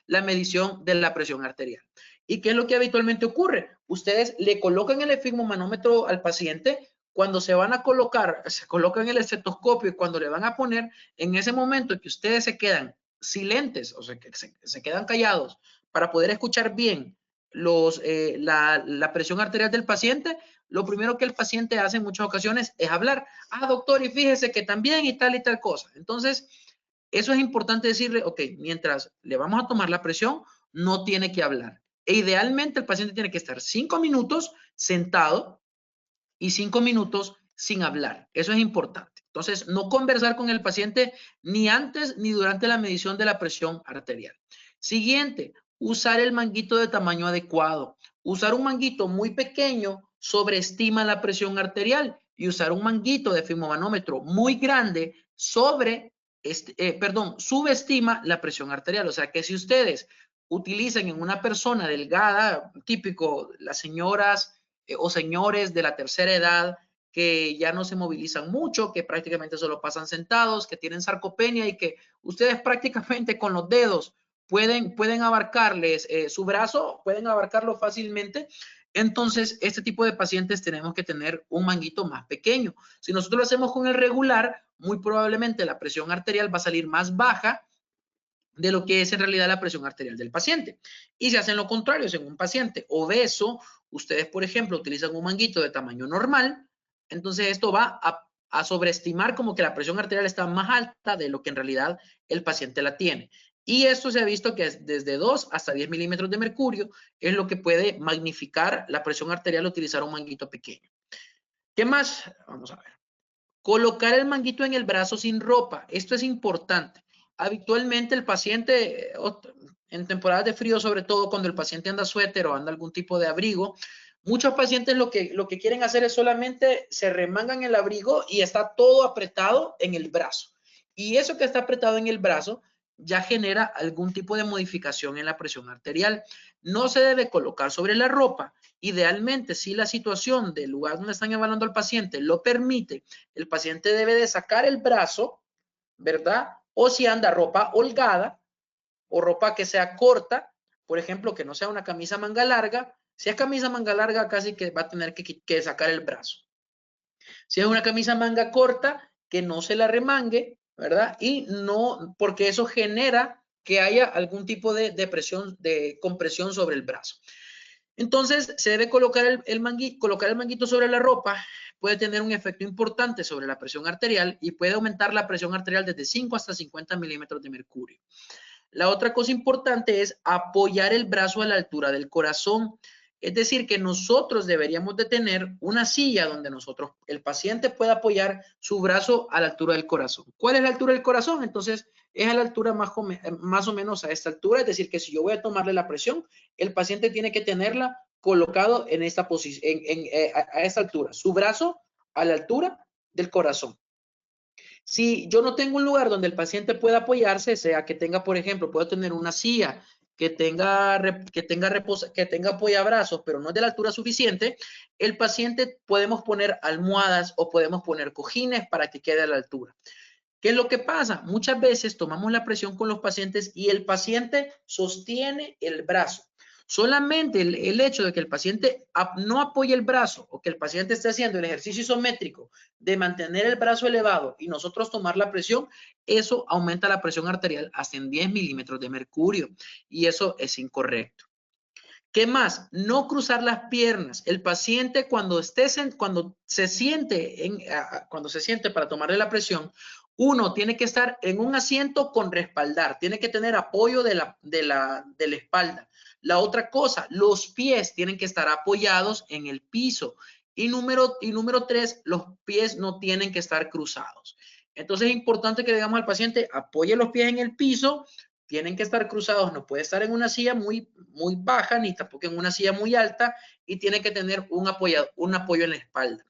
la medición de la presión arterial. ¿Y qué es lo que habitualmente ocurre? Ustedes le colocan el esfigmomanómetro al paciente, cuando se van a colocar, se colocan el estetoscopio y cuando le van a poner, en ese momento que ustedes se quedan silentes, o sea, que se quedan callados para poder escuchar bien la presión arterial del paciente, lo primero que el paciente hace en muchas ocasiones es hablar. Ah, doctor, y fíjese que también y tal cosa. Entonces, eso es importante decirle, ok, mientras le vamos a tomar la presión, no tiene que hablar. E idealmente el paciente tiene que estar 5 minutos sentado y 5 minutos sin hablar. Eso es importante. Entonces, no conversar con el paciente ni antes ni durante la medición de la presión arterial. Siguiente, usar el manguito de tamaño adecuado. Usar un manguito muy pequeño sobreestima la presión arterial y usar un manguito de fibromanómetro muy grande subestima la presión arterial. O sea que si ustedes utilizan en una persona delgada, típico, las señoras o señores de la tercera edad que ya no se movilizan mucho, que prácticamente solo pasan sentados, que tienen sarcopenia y que ustedes prácticamente con los dedos pueden abarcarles su brazo, pueden abarcarlo fácilmente. Entonces, este tipo de pacientes tenemos que tener un manguito más pequeño. Si nosotros lo hacemos con el regular, muy probablemente la presión arterial va a salir más baja de lo que es en realidad la presión arterial del paciente. Y si hacen lo contrario, si en un paciente obeso, ustedes, por ejemplo, utilizan un manguito de tamaño normal, entonces esto va a sobreestimar como que la presión arterial está más alta de lo que en realidad el paciente la tiene. Y esto se ha visto que es desde 2 hasta 10 milímetros de mercurio es lo que puede magnificar la presión arterial utilizar un manguito pequeño. ¿Qué más? Vamos a ver. Colocar el manguito en el brazo sin ropa. Esto es importante. Habitualmente el paciente, en temporadas de frío, sobre todo cuando el paciente anda suéter o anda algún tipo de abrigo, muchos pacientes lo que quieren hacer es solamente se remangan el abrigo y está todo apretado en el brazo. Y eso que está apretado en el brazo ya genera algún tipo de modificación en la presión arterial. No se debe colocar sobre la ropa. Idealmente, si la situación del lugar donde están evaluando al paciente lo permite, el paciente debe de sacar el brazo, ¿verdad? O si anda ropa holgada o ropa que sea corta, por ejemplo, que no sea una camisa manga larga. Si es camisa manga larga, casi que va a tener que sacar el brazo. Si es una camisa manga corta, que no se la remangue, ¿verdad? Y no, porque eso genera que haya algún tipo de presión, de compresión sobre el brazo. Entonces, se debe colocar el manguito sobre la ropa. Puede tener un efecto importante sobre la presión arterial y puede aumentar la presión arterial desde 5 hasta 50 milímetros de mercurio. La otra cosa importante es apoyar el brazo a la altura del corazón. Es decir, que nosotros deberíamos de tener una silla donde el paciente pueda apoyar su brazo a la altura del corazón. ¿Cuál es la altura del corazón? Entonces, es a la altura más o menos a esta altura. Es decir, que si yo voy a tomarle la presión, el paciente tiene que tenerla colocado en esta posición, a esta altura. Su brazo a la altura del corazón. Si yo no tengo un lugar donde el paciente pueda apoyarse, sea que tenga, por ejemplo, puedo tener una silla que tenga apoyabrazos, pero no es de la altura suficiente, el paciente podemos poner almohadas o podemos poner cojines para que quede a la altura. ¿Qué es lo que pasa? Muchas veces tomamos la presión con los pacientes y el paciente sostiene el brazo. Solamente el hecho de que el paciente no apoye el brazo o que el paciente esté haciendo el ejercicio isométrico de mantener el brazo elevado y nosotros tomar la presión, eso aumenta la presión arterial hasta en 10 milímetros de mercurio y eso es incorrecto. ¿Qué más? No cruzar las piernas. El paciente cuando se siente para tomarle la presión, uno tiene que estar en un asiento con respaldar, tiene que tener apoyo de la espalda. La otra cosa, los pies tienen que estar apoyados en el piso. Y número 3, los pies no tienen que estar cruzados. Entonces es importante que le digamos al paciente, apoye los pies en el piso, tienen que estar cruzados, no puede estar en una silla muy baja ni tampoco en una silla muy alta y tiene que tener un apoyo en la espalda.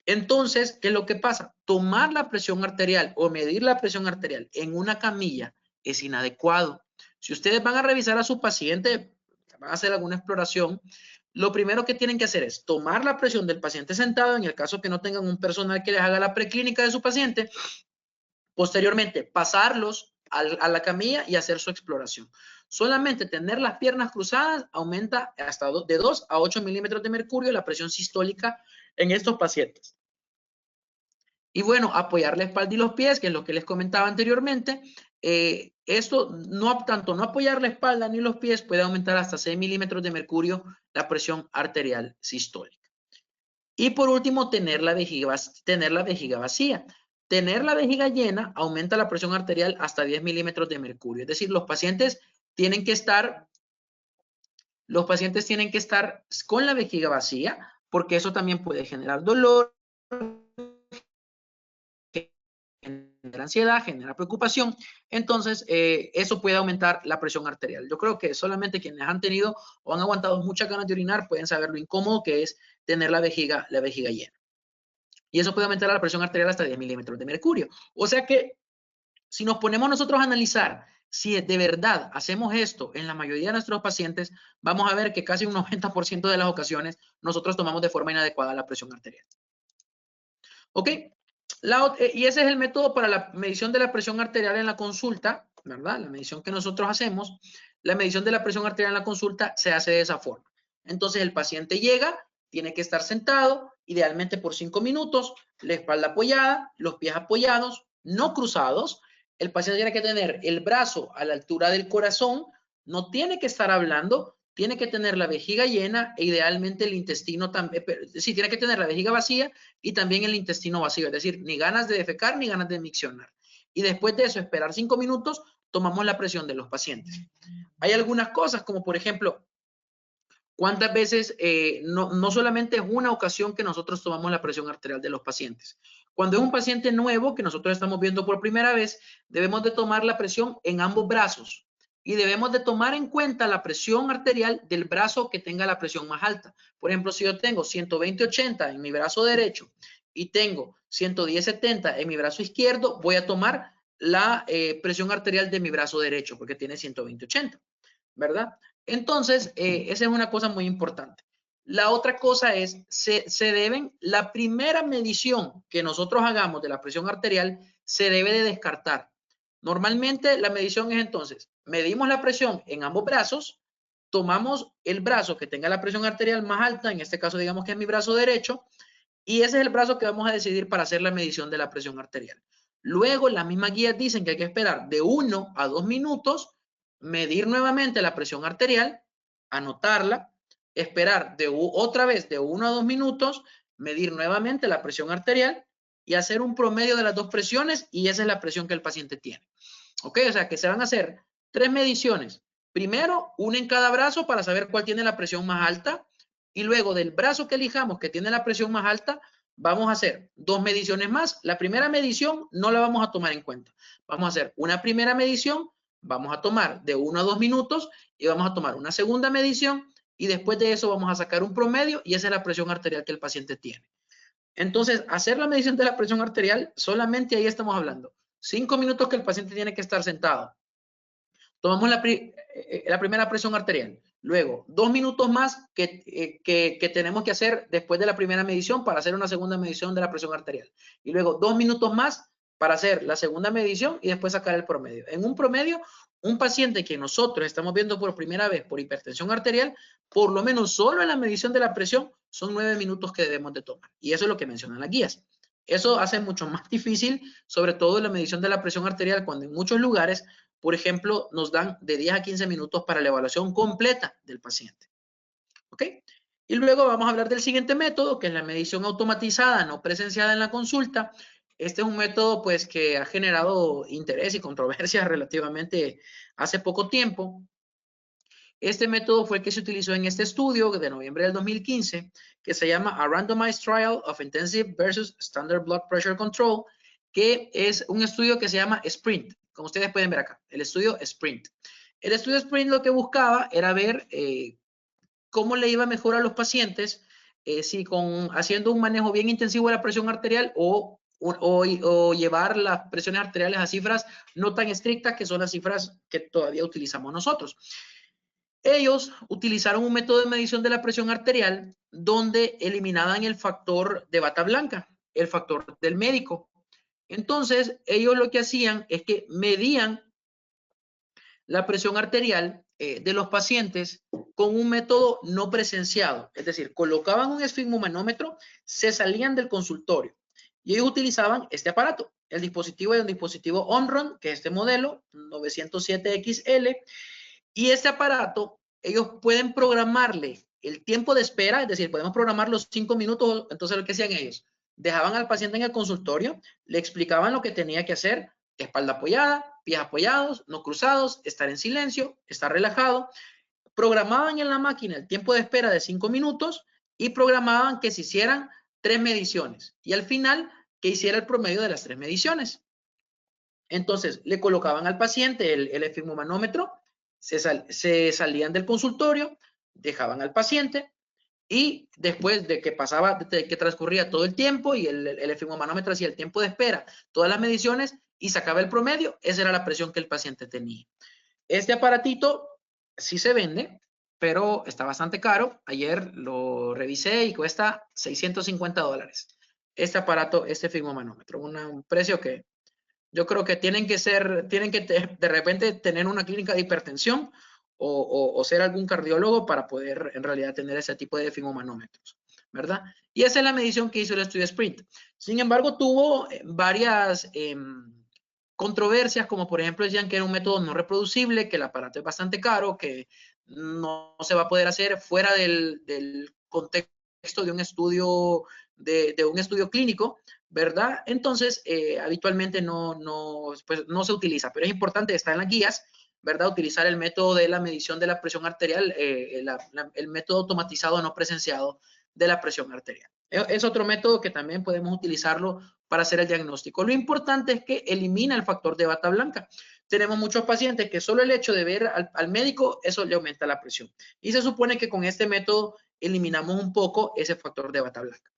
Entonces, ¿qué es lo que pasa? Tomar la presión arterial o medir la presión arterial en una camilla es inadecuado. Si ustedes van a revisar a su paciente, van a hacer alguna exploración, lo primero que tienen que hacer es tomar la presión del paciente sentado, en el caso que no tengan un personal que les haga la preclínica de su paciente, posteriormente pasarlos a la camilla y hacer su exploración. Solamente tener las piernas cruzadas aumenta hasta de 2 a 8 milímetros de mercurio la presión sistólica en estos pacientes. Y bueno, apoyar la espalda y los pies, que es lo que les comentaba anteriormente. Esto, no apoyar la espalda ni los pies puede aumentar hasta 6 milímetros de mercurio la presión arterial sistólica. Y por último, tener la vejiga vacía. Tener la vejiga llena aumenta la presión arterial hasta 10 milímetros de mercurio. Es decir, los pacientes tienen que estar con la vejiga vacía porque eso también puede generar dolor, genera ansiedad, genera preocupación. Entonces, eso puede aumentar la presión arterial. Yo creo que solamente quienes han tenido o han aguantado muchas ganas de orinar pueden saber lo incómodo que es tener la vejiga llena. Y eso puede aumentar la presión arterial hasta 10 milímetros de mercurio. O sea que si nos ponemos nosotros a analizar si de verdad hacemos esto en la mayoría de nuestros pacientes, vamos a ver que casi un 90% de las ocasiones nosotros tomamos de forma inadecuada la presión arterial. ¿Ok? Y ese es el método para la medición de la presión arterial en la consulta, ¿verdad? La medición que nosotros hacemos. La medición de la presión arterial en la consulta se hace de esa forma. Entonces el paciente llega, tiene que estar sentado, idealmente por 5 minutos, la espalda apoyada, los pies apoyados, no cruzados. El paciente tiene que tener el brazo a la altura del corazón, no tiene que estar hablando, tiene que tener la vejiga llena e idealmente el intestino también, sí, tiene que tener la vejiga vacía y también el intestino vacío, es decir, ni ganas de defecar ni ganas de miccionar. Y después de eso, esperar 5 minutos, tomamos la presión de los pacientes. Hay algunas cosas como, por ejemplo, cuántas veces, no solamente es una ocasión que nosotros tomamos la presión arterial de los pacientes. Cuando es un paciente nuevo que nosotros estamos viendo por primera vez, debemos de tomar la presión en ambos brazos y debemos de tomar en cuenta la presión arterial del brazo que tenga la presión más alta. Por ejemplo, si yo tengo 120/80 en mi brazo derecho y tengo 110/70 en mi brazo izquierdo, voy a tomar la presión arterial de mi brazo derecho porque tiene 120/80, ¿verdad? Entonces, esa es una cosa muy importante. La otra cosa es, la primera medición que nosotros hagamos de la presión arterial se debe de descartar. Normalmente la medición es entonces, medimos la presión en ambos brazos, tomamos el brazo que tenga la presión arterial más alta, en este caso digamos que es mi brazo derecho, y ese es el brazo que vamos a decidir para hacer la medición de la presión arterial. Luego, las mismas guías dicen que hay que esperar de 1 a 2 minutos, medir nuevamente la presión arterial, anotarla, esperar otra vez de 1 a 2 minutos, medir nuevamente la presión arterial y hacer un promedio de las dos presiones y esa es la presión que el paciente tiene. ¿Ok? O sea que se van a hacer 3 mediciones. Primero, una en cada brazo para saber cuál tiene la presión más alta y luego del brazo que elijamos que tiene la presión más alta, vamos a hacer 2 mediciones más. La primera medición no la vamos a tomar en cuenta. Vamos a hacer una primera medición, vamos a tomar de 1 a 2 minutos y vamos a tomar una segunda medición y después de eso vamos a sacar un promedio y esa es la presión arterial que el paciente tiene. Entonces, hacer la medición de la presión arterial, solamente ahí estamos hablando. 5 minutos que el paciente tiene que estar sentado. Tomamos la primera presión arterial. Luego, 2 minutos más que tenemos que hacer después de la primera medición para hacer una segunda medición de la presión arterial. Y luego 2 minutos más para hacer la segunda medición y después sacar el promedio. En un promedio, un paciente que nosotros estamos viendo por primera vez por hipertensión arterial, por lo menos solo en la medición de la presión, son 9 minutos que debemos de tomar. Y eso es lo que mencionan las guías. Eso hace mucho más difícil, sobre todo la medición de la presión arterial, cuando en muchos lugares, por ejemplo, nos dan de 10 a 15 minutos para la evaluación completa del paciente. ¿Ok? Y luego vamos a hablar del siguiente método, que es la medición automatizada, no presenciada en la consulta. Este es un método, pues, que ha generado interés y controversia relativamente hace poco tiempo. Este método fue el que se utilizó en este estudio de noviembre del 2015, que se llama A Randomized Trial of Intensive versus Standard Blood Pressure Control, que es un estudio que se llama SPRINT, como ustedes pueden ver acá, el estudio SPRINT. El estudio SPRINT lo que buscaba era ver cómo le iba mejor a los pacientes si haciendo un manejo bien intensivo de la presión arterial o llevar las presiones arteriales a cifras no tan estrictas, que son las cifras que todavía utilizamos nosotros. Ellos utilizaron un método de medición de la presión arterial donde eliminaban el factor de bata blanca, el factor del médico. Entonces, ellos lo que hacían es que medían la presión arterial de los pacientes con un método no presenciado. Es decir, colocaban un esfigmomanómetro, se salían del consultorio y ellos utilizaban este aparato. El dispositivo es un dispositivo Omron, que es este modelo 907XL. Y este aparato, ellos pueden programarle el tiempo de espera, es decir, podemos programar los 5 minutos. Entonces, lo que hacían ellos, dejaban al paciente en el consultorio, le explicaban lo que tenía que hacer, espalda apoyada, pies apoyados, no cruzados, estar en silencio, estar relajado. Programaban en la máquina el tiempo de espera de 5 minutos y programaban que se hicieran 3 mediciones. Y al final, que hiciera el promedio de las 3 mediciones. Entonces, le colocaban al paciente el esfigmomanómetro, se salían del consultorio, dejaban al paciente y después de que pasaba, de que transcurría todo el tiempo y el esfigmomanómetro hacía el tiempo de espera, todas las mediciones y sacaba el promedio, esa era la presión que el paciente tenía. Este aparatito sí se vende, pero está bastante caro. Ayer lo revisé y cuesta $650. Este aparato, este esfigmomanómetro, un precio que yo creo que tienen que de repente tener una clínica de hipertensión o ser algún cardiólogo para poder en realidad tener ese tipo de esfigmomanómetros, ¿verdad? Y esa es la medición que hizo el estudio Sprint. Sin embargo, tuvo varias controversias, como por ejemplo decían que era un método no reproducible, que el aparato es bastante caro, que no se va a poder hacer fuera del contexto de un estudio, de un estudio clínico, ¿verdad? Entonces, habitualmente pues, no se utiliza, pero es importante, está en las guías, ¿verdad? Utilizar el método de la medición de la presión arterial, el método automatizado no presenciado de la presión arterial. Es otro método que también podemos utilizarlo para hacer el diagnóstico. Lo importante es que elimina el factor de bata blanca. Tenemos muchos pacientes que solo el hecho de ver al médico, eso le aumenta la presión. Y se supone que con este método eliminamos un poco ese factor de bata blanca.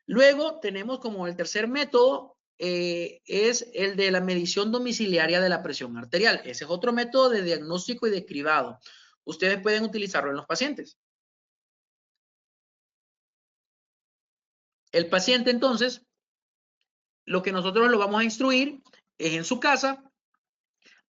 Luego tenemos como el tercer método, es el de la medición domiciliaria de la presión arterial. Ese es otro método de diagnóstico y de cribado. Ustedes pueden utilizarlo en los pacientes. El paciente, entonces, lo que nosotros lo vamos a instruir es en su casa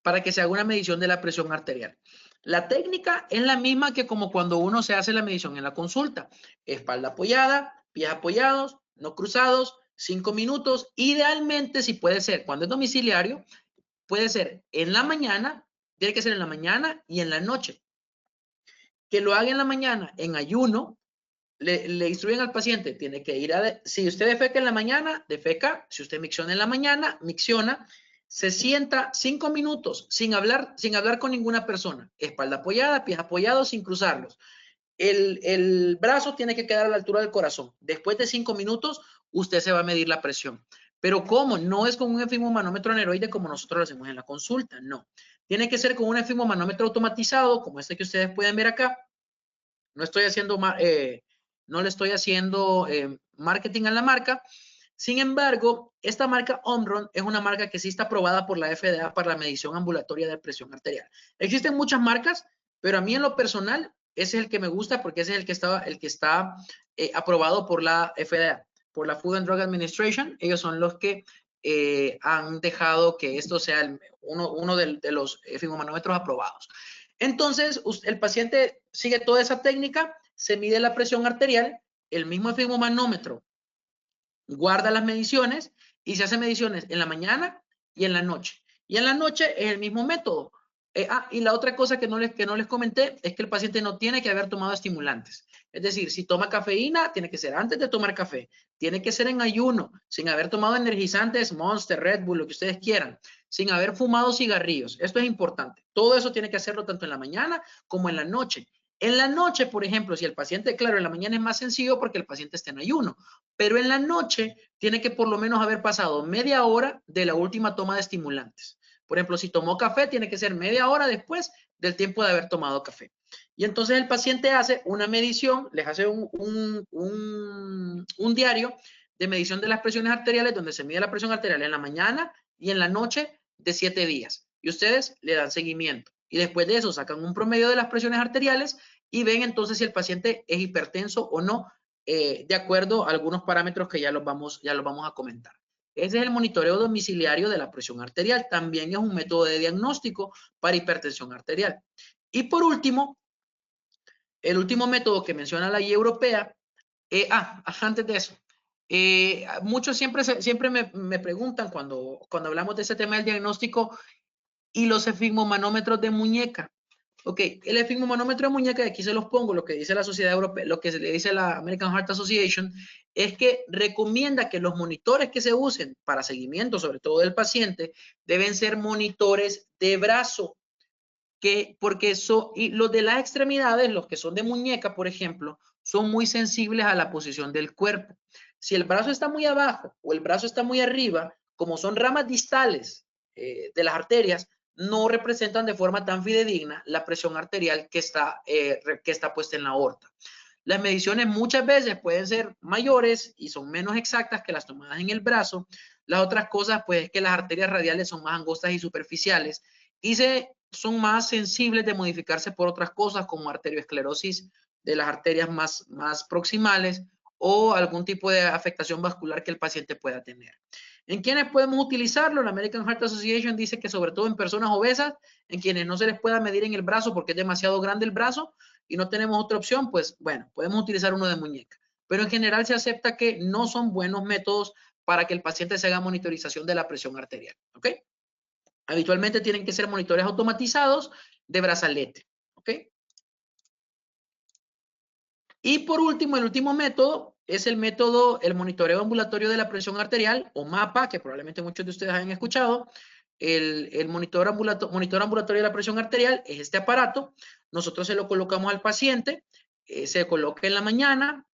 para que se haga una medición de la presión arterial. La técnica es la misma que como cuando uno se hace la medición en la consulta. Espalda apoyada, pies apoyados, no cruzados, 5 minutos. Idealmente, si puede ser, cuando es domiciliario, puede ser en la mañana, tiene que ser en la mañana y en la noche. Que lo haga en la mañana en ayuno, le instruyen al paciente, tiene que ir si usted defeca en la mañana, defeca, si usted micciona en la mañana, micciona, se sienta 5 minutos sin hablar con ninguna persona, espalda apoyada, pies apoyados sin cruzarlos. El brazo tiene que quedar a la altura del corazón. Después de 5 minutos, usted se va a medir la presión. Pero ¿cómo? No es con un esfigmomanómetro aneroide como nosotros lo hacemos en la consulta, no. Tiene que ser con un esfigmomanómetro automatizado, como este que ustedes pueden ver acá. No estoy haciendo no le estoy haciendo marketing a la marca. Sin embargo, esta marca Omron es una marca que sí está aprobada por la FDA para la medición ambulatoria de presión arterial. Existen muchas marcas, pero a mí en lo personal, ese es el que me gusta porque ese es el que está aprobado por la FDA, por la Food and Drug Administration. Ellos son los que han dejado que esto sea uno de los esfigmomanómetros aprobados. Entonces, el paciente sigue toda esa técnica, se mide la presión arterial, el mismo esfigmomanómetro guarda las mediciones y se hace mediciones en la mañana y en la noche. Y en la noche es el mismo método. Y la otra cosa que no les comenté es que el paciente no tiene que haber tomado estimulantes. Es decir, si toma cafeína, tiene que ser antes de tomar café. Tiene que ser en ayuno, sin haber tomado energizantes, Monster, Red Bull, lo que ustedes quieran, sin haber fumado cigarrillos. Esto es importante. Todo eso tiene que hacerlo tanto en la mañana como en la noche. En la noche, por ejemplo, si el paciente, claro, en la mañana es más sencillo porque el paciente está en ayuno, pero en la noche tiene que por lo menos haber pasado media hora de la última toma de estimulantes. Por ejemplo, si tomó café, tiene que ser media hora después del tiempo de haber tomado café. Y entonces el paciente hace una medición, les hace un diario de medición de las presiones arteriales, donde se mide la presión arterial en la mañana y en la noche de 7 días. Y ustedes le dan seguimiento. Y después de eso sacan un promedio de las presiones arteriales y ven entonces si el paciente es hipertenso o no, de acuerdo a algunos parámetros que ya los vamos a comentar. Ese es el monitoreo domiciliario de la presión arterial. También es un método de diagnóstico para hipertensión arterial. Y por último, el último método que menciona la guía europea, antes de eso, muchos siempre me preguntan cuando hablamos de ese tema del diagnóstico y los esfigmomanómetros de muñeca. Ok, el esfigmomanómetro de muñeca, y aquí se los pongo, lo que dice la Sociedad Europea, lo que se le dice la American Heart Association, es que recomienda que los monitores que se usen para seguimiento, sobre todo del paciente, deben ser monitores de brazo, porque y los de las extremidades, los que son de muñeca, por ejemplo, son muy sensibles a la posición del cuerpo. Si el brazo está muy abajo o el brazo está muy arriba, como son ramas distales de las arterias no representan de forma tan fidedigna la presión arterial que está puesta en la aorta. Las mediciones muchas veces pueden ser mayores y son menos exactas que las tomadas en el brazo. Las otras cosas, pues, es que las arterias radiales son más angostas y superficiales y son más sensibles de modificarse por otras cosas como arteriosclerosis de las arterias más proximales o algún tipo de afectación vascular que el paciente pueda tener. ¿En quiénes podemos utilizarlo? La American Heart Association dice que sobre todo en personas obesas, en quienes no se les pueda medir en el brazo porque es demasiado grande el brazo y no tenemos otra opción, pues bueno, podemos utilizar uno de muñeca. Pero en general se acepta que no son buenos métodos para que el paciente se haga monitorización de la presión arterial, ¿ok? Habitualmente tienen que ser monitores automatizados de brazalete, ¿ok? Y por último, el último método es el monitoreo ambulatorio de la presión arterial o MAPA, que probablemente muchos de ustedes hayan escuchado. El monitor ambulatorio de la presión arterial es este aparato. Nosotros se lo colocamos al paciente, se coloca en la mañana,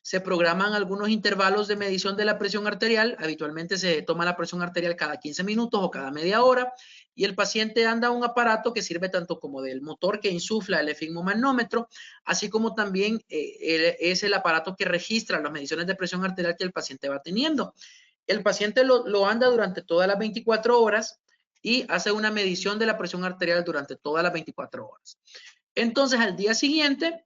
se programan algunos intervalos de medición de la presión arterial. Habitualmente se toma la presión arterial cada 15 minutos o cada media hora y el paciente anda un aparato que sirve tanto como del motor que insufla el esfigmomanómetro, así como también es el aparato que registra las mediciones de presión arterial que el paciente va teniendo. El paciente lo anda durante todas las 24 horas y hace una medición de la presión arterial durante todas las 24 horas. Entonces, al día siguiente,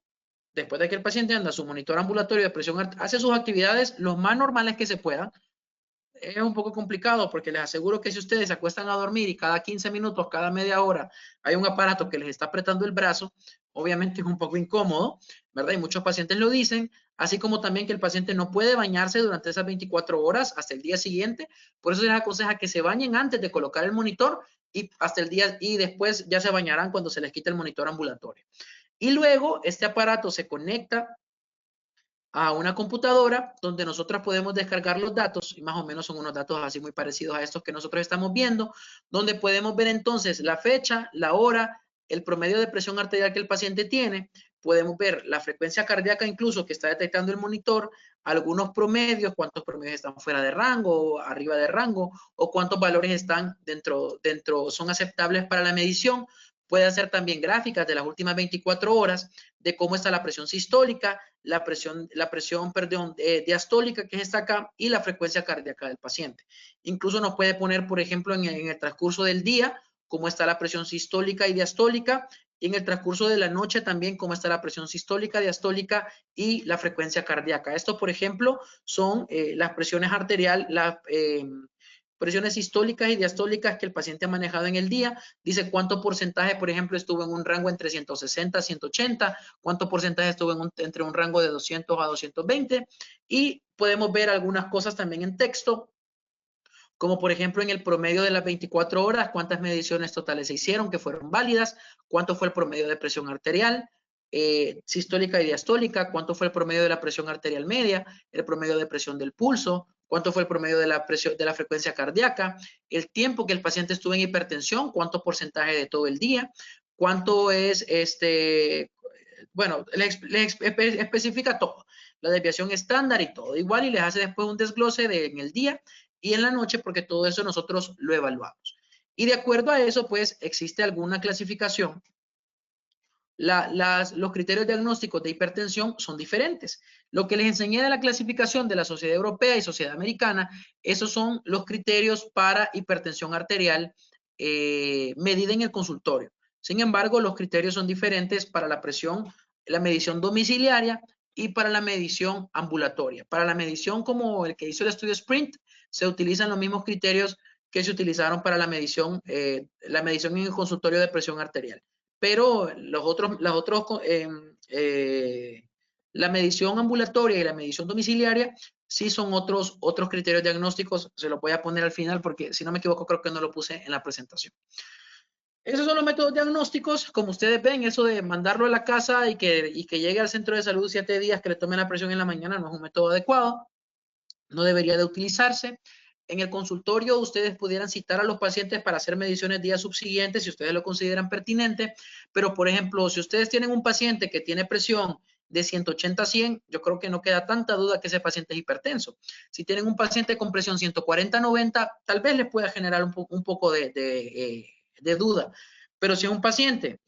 después de que el paciente anda su monitor ambulatorio de presión arterial, hace sus actividades lo más normales que se puedan. Es un poco complicado porque les aseguro que si ustedes se acuestan a dormir y cada 15 minutos, cada media hora, hay un aparato que les está apretando el brazo, obviamente es un poco incómodo, ¿verdad? Y muchos pacientes lo dicen, así como también que el paciente no puede bañarse durante esas 24 horas hasta el día siguiente. Por eso se les aconseja que se bañen antes de colocar el monitor y hasta el día y después ya se bañarán cuando se les quite el monitor ambulatorio. Y luego este aparato se conecta a una computadora donde nosotros podemos descargar los datos, y más o menos son unos datos así muy parecidos a estos que nosotros estamos viendo, donde podemos ver entonces la fecha, la hora, el promedio de presión arterial que el paciente tiene, podemos ver la frecuencia cardíaca incluso que está detectando el monitor, algunos promedios, cuántos promedios están fuera de rango, arriba de rango, o cuántos valores están dentro, son aceptables para la medición. Puede hacer también gráficas de las últimas 24 horas de cómo está la presión sistólica, la presión diastólica, que es esta acá, y la frecuencia cardíaca del paciente. Incluso nos puede poner, por ejemplo, en el transcurso del día, cómo está la presión sistólica y diastólica, y en el transcurso de la noche también cómo está la presión sistólica, diastólica y la frecuencia cardíaca. Esto, por ejemplo, son las presiones arterial, presiones sistólicas y diastólicas que el paciente ha manejado en el día. Dice cuánto porcentaje, por ejemplo, estuvo en un rango entre 160 a 180, cuánto porcentaje estuvo entre un rango de 200 a 220 y podemos ver algunas cosas también en texto, como por ejemplo en el promedio de las 24 horas, cuántas mediciones totales se hicieron que fueron válidas, cuánto fue el promedio de presión arterial, sistólica y diastólica, cuánto fue el promedio de la presión arterial media, el promedio de presión del pulso, cuánto fue el promedio de la presión de la frecuencia cardíaca, el tiempo que el paciente estuvo en hipertensión, cuánto porcentaje de todo el día, cuánto es bueno, les especifica todo, la desviación estándar y todo igual, y les hace después un desglose en el día y en la noche, porque todo eso nosotros lo evaluamos. Y de acuerdo a eso, pues existe alguna clasificación. Los criterios diagnósticos de hipertensión son diferentes. Lo que les enseñé de la clasificación de la Sociedad Europea y Sociedad Americana, esos son los criterios para hipertensión arterial medida en el consultorio. Sin embargo, los criterios son diferentes para la presión, la medición domiciliaria y para la medición ambulatoria. Para la medición como el que hizo el estudio Sprint, se utilizan los mismos criterios que se utilizaron para la medición en el consultorio de presión arterial. Pero la medición ambulatoria y la medición domiciliaria sí son otros criterios diagnósticos. Se lo voy a poner al final porque, si no me equivoco, creo que no lo puse en la presentación. Esos son los métodos diagnósticos. Como ustedes ven, eso de mandarlo a la casa y que llegue al centro de salud 7 días, que le tomen la presión en la mañana, no es un método adecuado. No debería de utilizarse. En el consultorio ustedes pudieran citar a los pacientes para hacer mediciones días subsiguientes si ustedes lo consideran pertinente, pero por ejemplo, si ustedes tienen un paciente que tiene presión de 180 a 100, yo creo que no queda tanta duda que ese paciente es hipertenso. Si tienen un paciente con presión 140 a 90, tal vez les pueda generar un poco de duda. Pero si es un paciente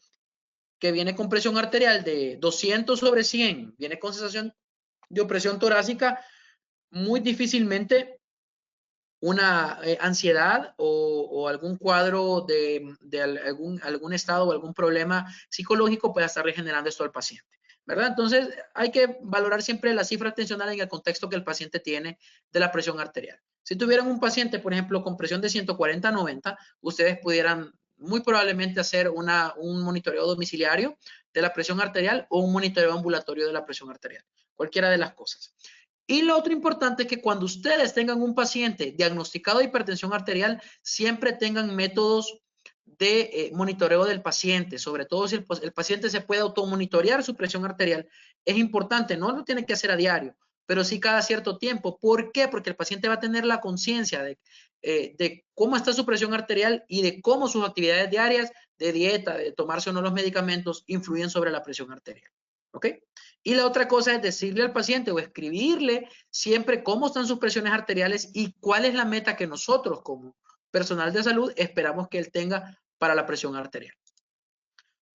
que viene con presión arterial de 200 sobre 100, viene con sensación de opresión torácica, muy difícilmente una ansiedad o algún cuadro de algún estado o algún problema psicológico pueda estar regenerando esto al paciente, ¿verdad? Entonces, hay que valorar siempre la cifra tensional en el contexto que el paciente tiene de la presión arterial. Si tuvieran un paciente, por ejemplo, con presión de 140 a 90, ustedes pudieran muy probablemente hacer un monitoreo domiciliario de la presión arterial o un monitoreo ambulatorio de la presión arterial, cualquiera de las cosas. Y lo otro importante es que cuando ustedes tengan un paciente diagnosticado de hipertensión arterial, siempre tengan métodos de monitoreo del paciente, sobre todo si el paciente se puede automonitorear su presión arterial. Es importante, no lo tiene que hacer a diario, pero sí cada cierto tiempo. ¿Por qué? Porque el paciente va a tener la conciencia de cómo está su presión arterial y de cómo sus actividades diarias de dieta, de tomarse o no los medicamentos, influyen sobre la presión arterial. ¿Ok? Y la otra cosa es decirle al paciente o escribirle siempre cómo están sus presiones arteriales y cuál es la meta que nosotros como personal de salud esperamos que él tenga para la presión arterial.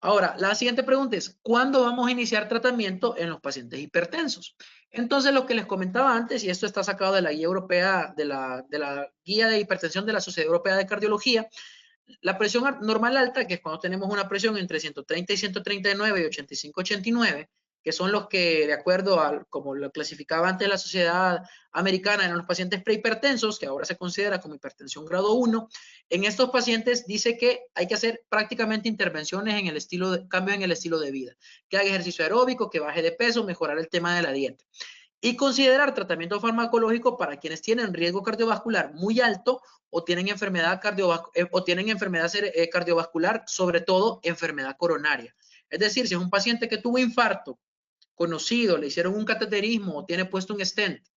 Ahora, la siguiente pregunta es, ¿cuándo vamos a iniciar tratamiento en los pacientes hipertensos? Entonces, lo que les comentaba antes, y esto está sacado de la guía europea, de la guía de hipertensión de la Sociedad Europea de Cardiología, la presión normal alta, que es cuando tenemos una presión entre 130 y 139 y 85, 89, que son los que, de acuerdo a como lo clasificaba antes la Sociedad Americana, eran los pacientes prehipertensos, que ahora se considera como hipertensión grado 1. En estos pacientes dice que hay que hacer prácticamente intervenciones en el cambios en el estilo de vida, que haga ejercicio aeróbico, que baje de peso, mejorar el tema de la dieta. Y considerar tratamiento farmacológico para quienes tienen riesgo cardiovascular muy alto o tienen enfermedad cardiovascular, sobre todo enfermedad coronaria. Es decir, si es un paciente que tuvo infarto conocido, le hicieron un cateterismo o tiene puesto un stent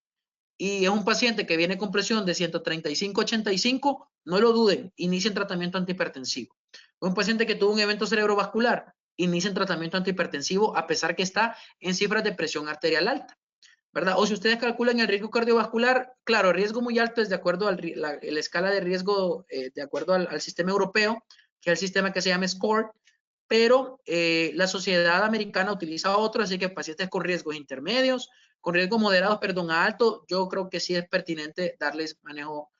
y es un paciente que viene con presión de 135-85, no lo duden, inicien tratamiento antihipertensivo. Un paciente que tuvo un evento cerebrovascular, inicien tratamiento antihipertensivo a pesar que está en cifras de presión arterial alta, ¿verdad? O si ustedes calculan el riesgo cardiovascular, claro, riesgo muy alto es de acuerdo a la escala de riesgo, de acuerdo al sistema europeo, que es el sistema que se llama SCORE, pero la sociedad americana utiliza otro, así que pacientes con riesgos intermedios, con riesgos moderados, perdón, a alto, yo creo que sí es pertinente darles manejo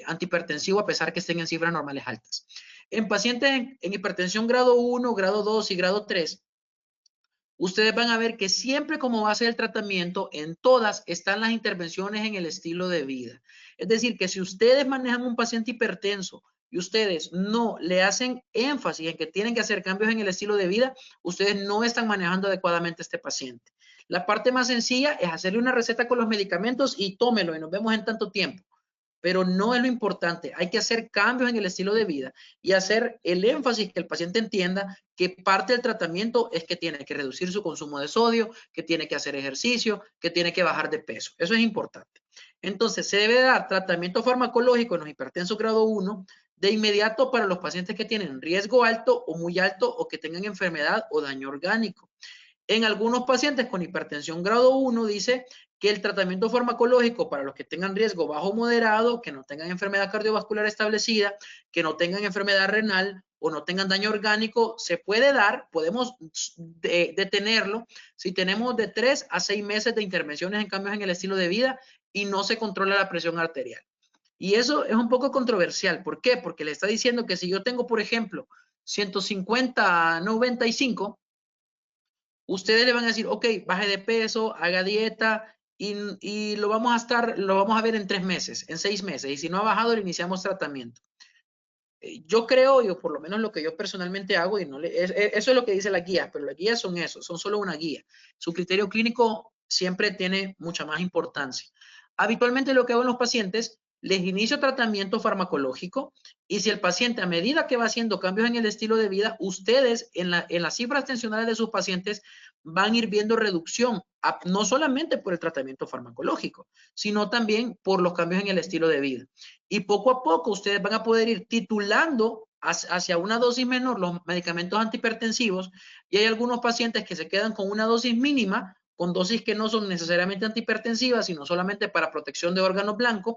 antihipertensivo a pesar que estén en cifras normales altas. En pacientes en hipertensión grado 1, grado 2 y grado 3, ustedes van a ver que siempre como base del tratamiento, en todas están las intervenciones en el estilo de vida. Es decir, que si ustedes manejan un paciente hipertenso y ustedes no le hacen énfasis en que tienen que hacer cambios en el estilo de vida, ustedes no están manejando adecuadamente a este paciente. La parte más sencilla es hacerle una receta con los medicamentos y tómelo y nos vemos en tanto tiempo. Pero no es lo importante. Hay que hacer cambios en el estilo de vida y hacer el énfasis que el paciente entienda que parte del tratamiento es que tiene que reducir su consumo de sodio, que tiene que hacer ejercicio, que tiene que bajar de peso. Eso es importante. Entonces, se debe dar tratamiento farmacológico en los hipertensos grado 1 de inmediato para los pacientes que tienen riesgo alto o muy alto o que tengan enfermedad o daño orgánico. En algunos pacientes con hipertensión grado 1 dice que el tratamiento farmacológico para los que tengan riesgo bajo o moderado, que no tengan enfermedad cardiovascular establecida, que no tengan enfermedad renal o no tengan daño orgánico, se puede dar, podemos detenerlo si tenemos de 3 a 6 meses de intervenciones en cambios en el estilo de vida y no se controla la presión arterial. Y eso es un poco controversial. ¿Por qué? Porque le está diciendo que si yo tengo, por ejemplo, 150 a 95, ustedes le van a decir, ok, baje de peso, haga dieta y lo vamos a ver en 3 meses, en 6 meses. Y si no ha bajado, le iniciamos tratamiento. Yo creo, yo por lo menos lo que yo personalmente hago, y eso es lo que dice la guía, pero las guías son eso, son solo una guía. Su criterio clínico siempre tiene mucha más importancia. Habitualmente lo que hago en los pacientes, les inicio tratamiento farmacológico y si el paciente a medida que va haciendo cambios en el estilo de vida, ustedes en las cifras tensionales de sus pacientes van a ir viendo reducción, no solamente por el tratamiento farmacológico, sino también por los cambios en el estilo de vida. Y poco a poco ustedes van a poder ir titulando hacia una dosis menor los medicamentos antihipertensivos y hay algunos pacientes que se quedan con una dosis mínima con dosis que no son necesariamente antihipertensivas, sino solamente para protección de órganos blancos,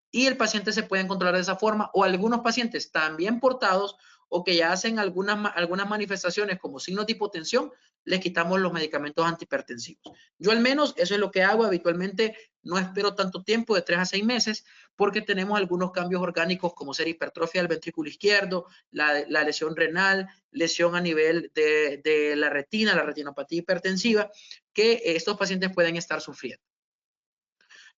y el paciente se puede controlar de esa forma, o algunos pacientes también portados o que ya hacen algunas manifestaciones como signos de hipotensión, les quitamos los medicamentos antihipertensivos. Yo al menos eso es lo que hago habitualmente, no espero tanto tiempo, de 3 a 6 meses, porque tenemos algunos cambios orgánicos como ser hipertrofia del ventrículo izquierdo, la lesión renal, lesión a nivel de la retinopatía hipertensiva, que estos pacientes pueden estar sufriendo.